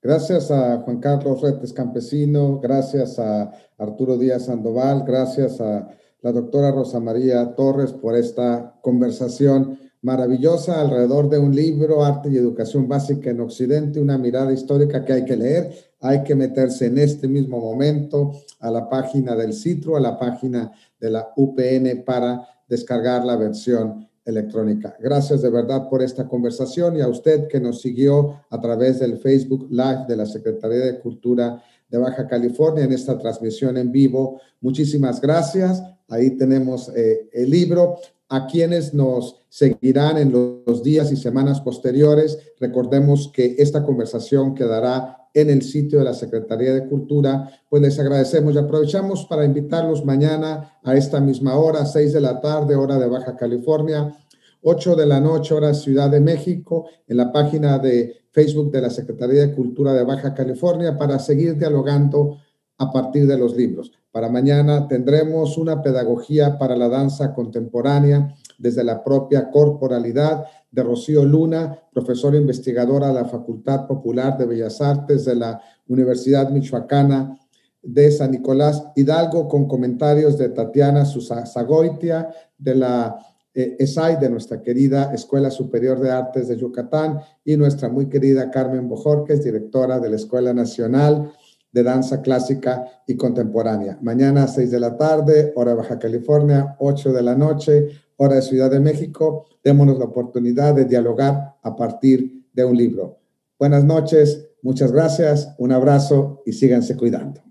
Gracias a Juan Carlos Retes Campesino, gracias a Arturo Díaz Sandoval, gracias a la doctora Rosa María Torres por esta conversación maravillosa alrededor de un libro, Arte y Educación Básica en Occidente, una mirada histórica que hay que leer, hay que meterse en este mismo momento a la página del CITRU, a la página de la UPN para descargar la versión electrónica. Gracias de verdad por esta conversación y a usted que nos siguió a través del Facebook Live de la Secretaría de Cultura de Baja California en esta transmisión en vivo. Muchísimas gracias. Ahí tenemos el libro. A quienes nos seguirán en los días y semanas posteriores, recordemos que esta conversación quedará en el sitio de la Secretaría de Cultura, pues les agradecemos y aprovechamos para invitarlos mañana a esta misma hora, 6 de la tarde, hora de Baja California, 8 de la noche, hora Ciudad de México, en la página de Facebook de la Secretaría de Cultura de Baja California para seguir dialogando a partir de los libros. Para mañana tendremos una pedagogía para la danza contemporánea desde la propia corporalidad de Rocío Luna, profesora investigadora de la Facultad Popular de Bellas Artes de la Universidad Michoacana de San Nicolás Hidalgo, con comentarios de Tatiana Susagoitia de la ESAI, de nuestra querida Escuela Superior de Artes de Yucatán, y nuestra muy querida Carmen Bojorquez, directora de la Escuela Nacional de Danza Clásica y Contemporánea. Mañana a 6 de la tarde, hora de Baja California, 8 de la noche, hora de Ciudad de México. Démonos la oportunidad de dialogar a partir de un libro. Buenas noches, muchas gracias, un abrazo y síganse cuidando.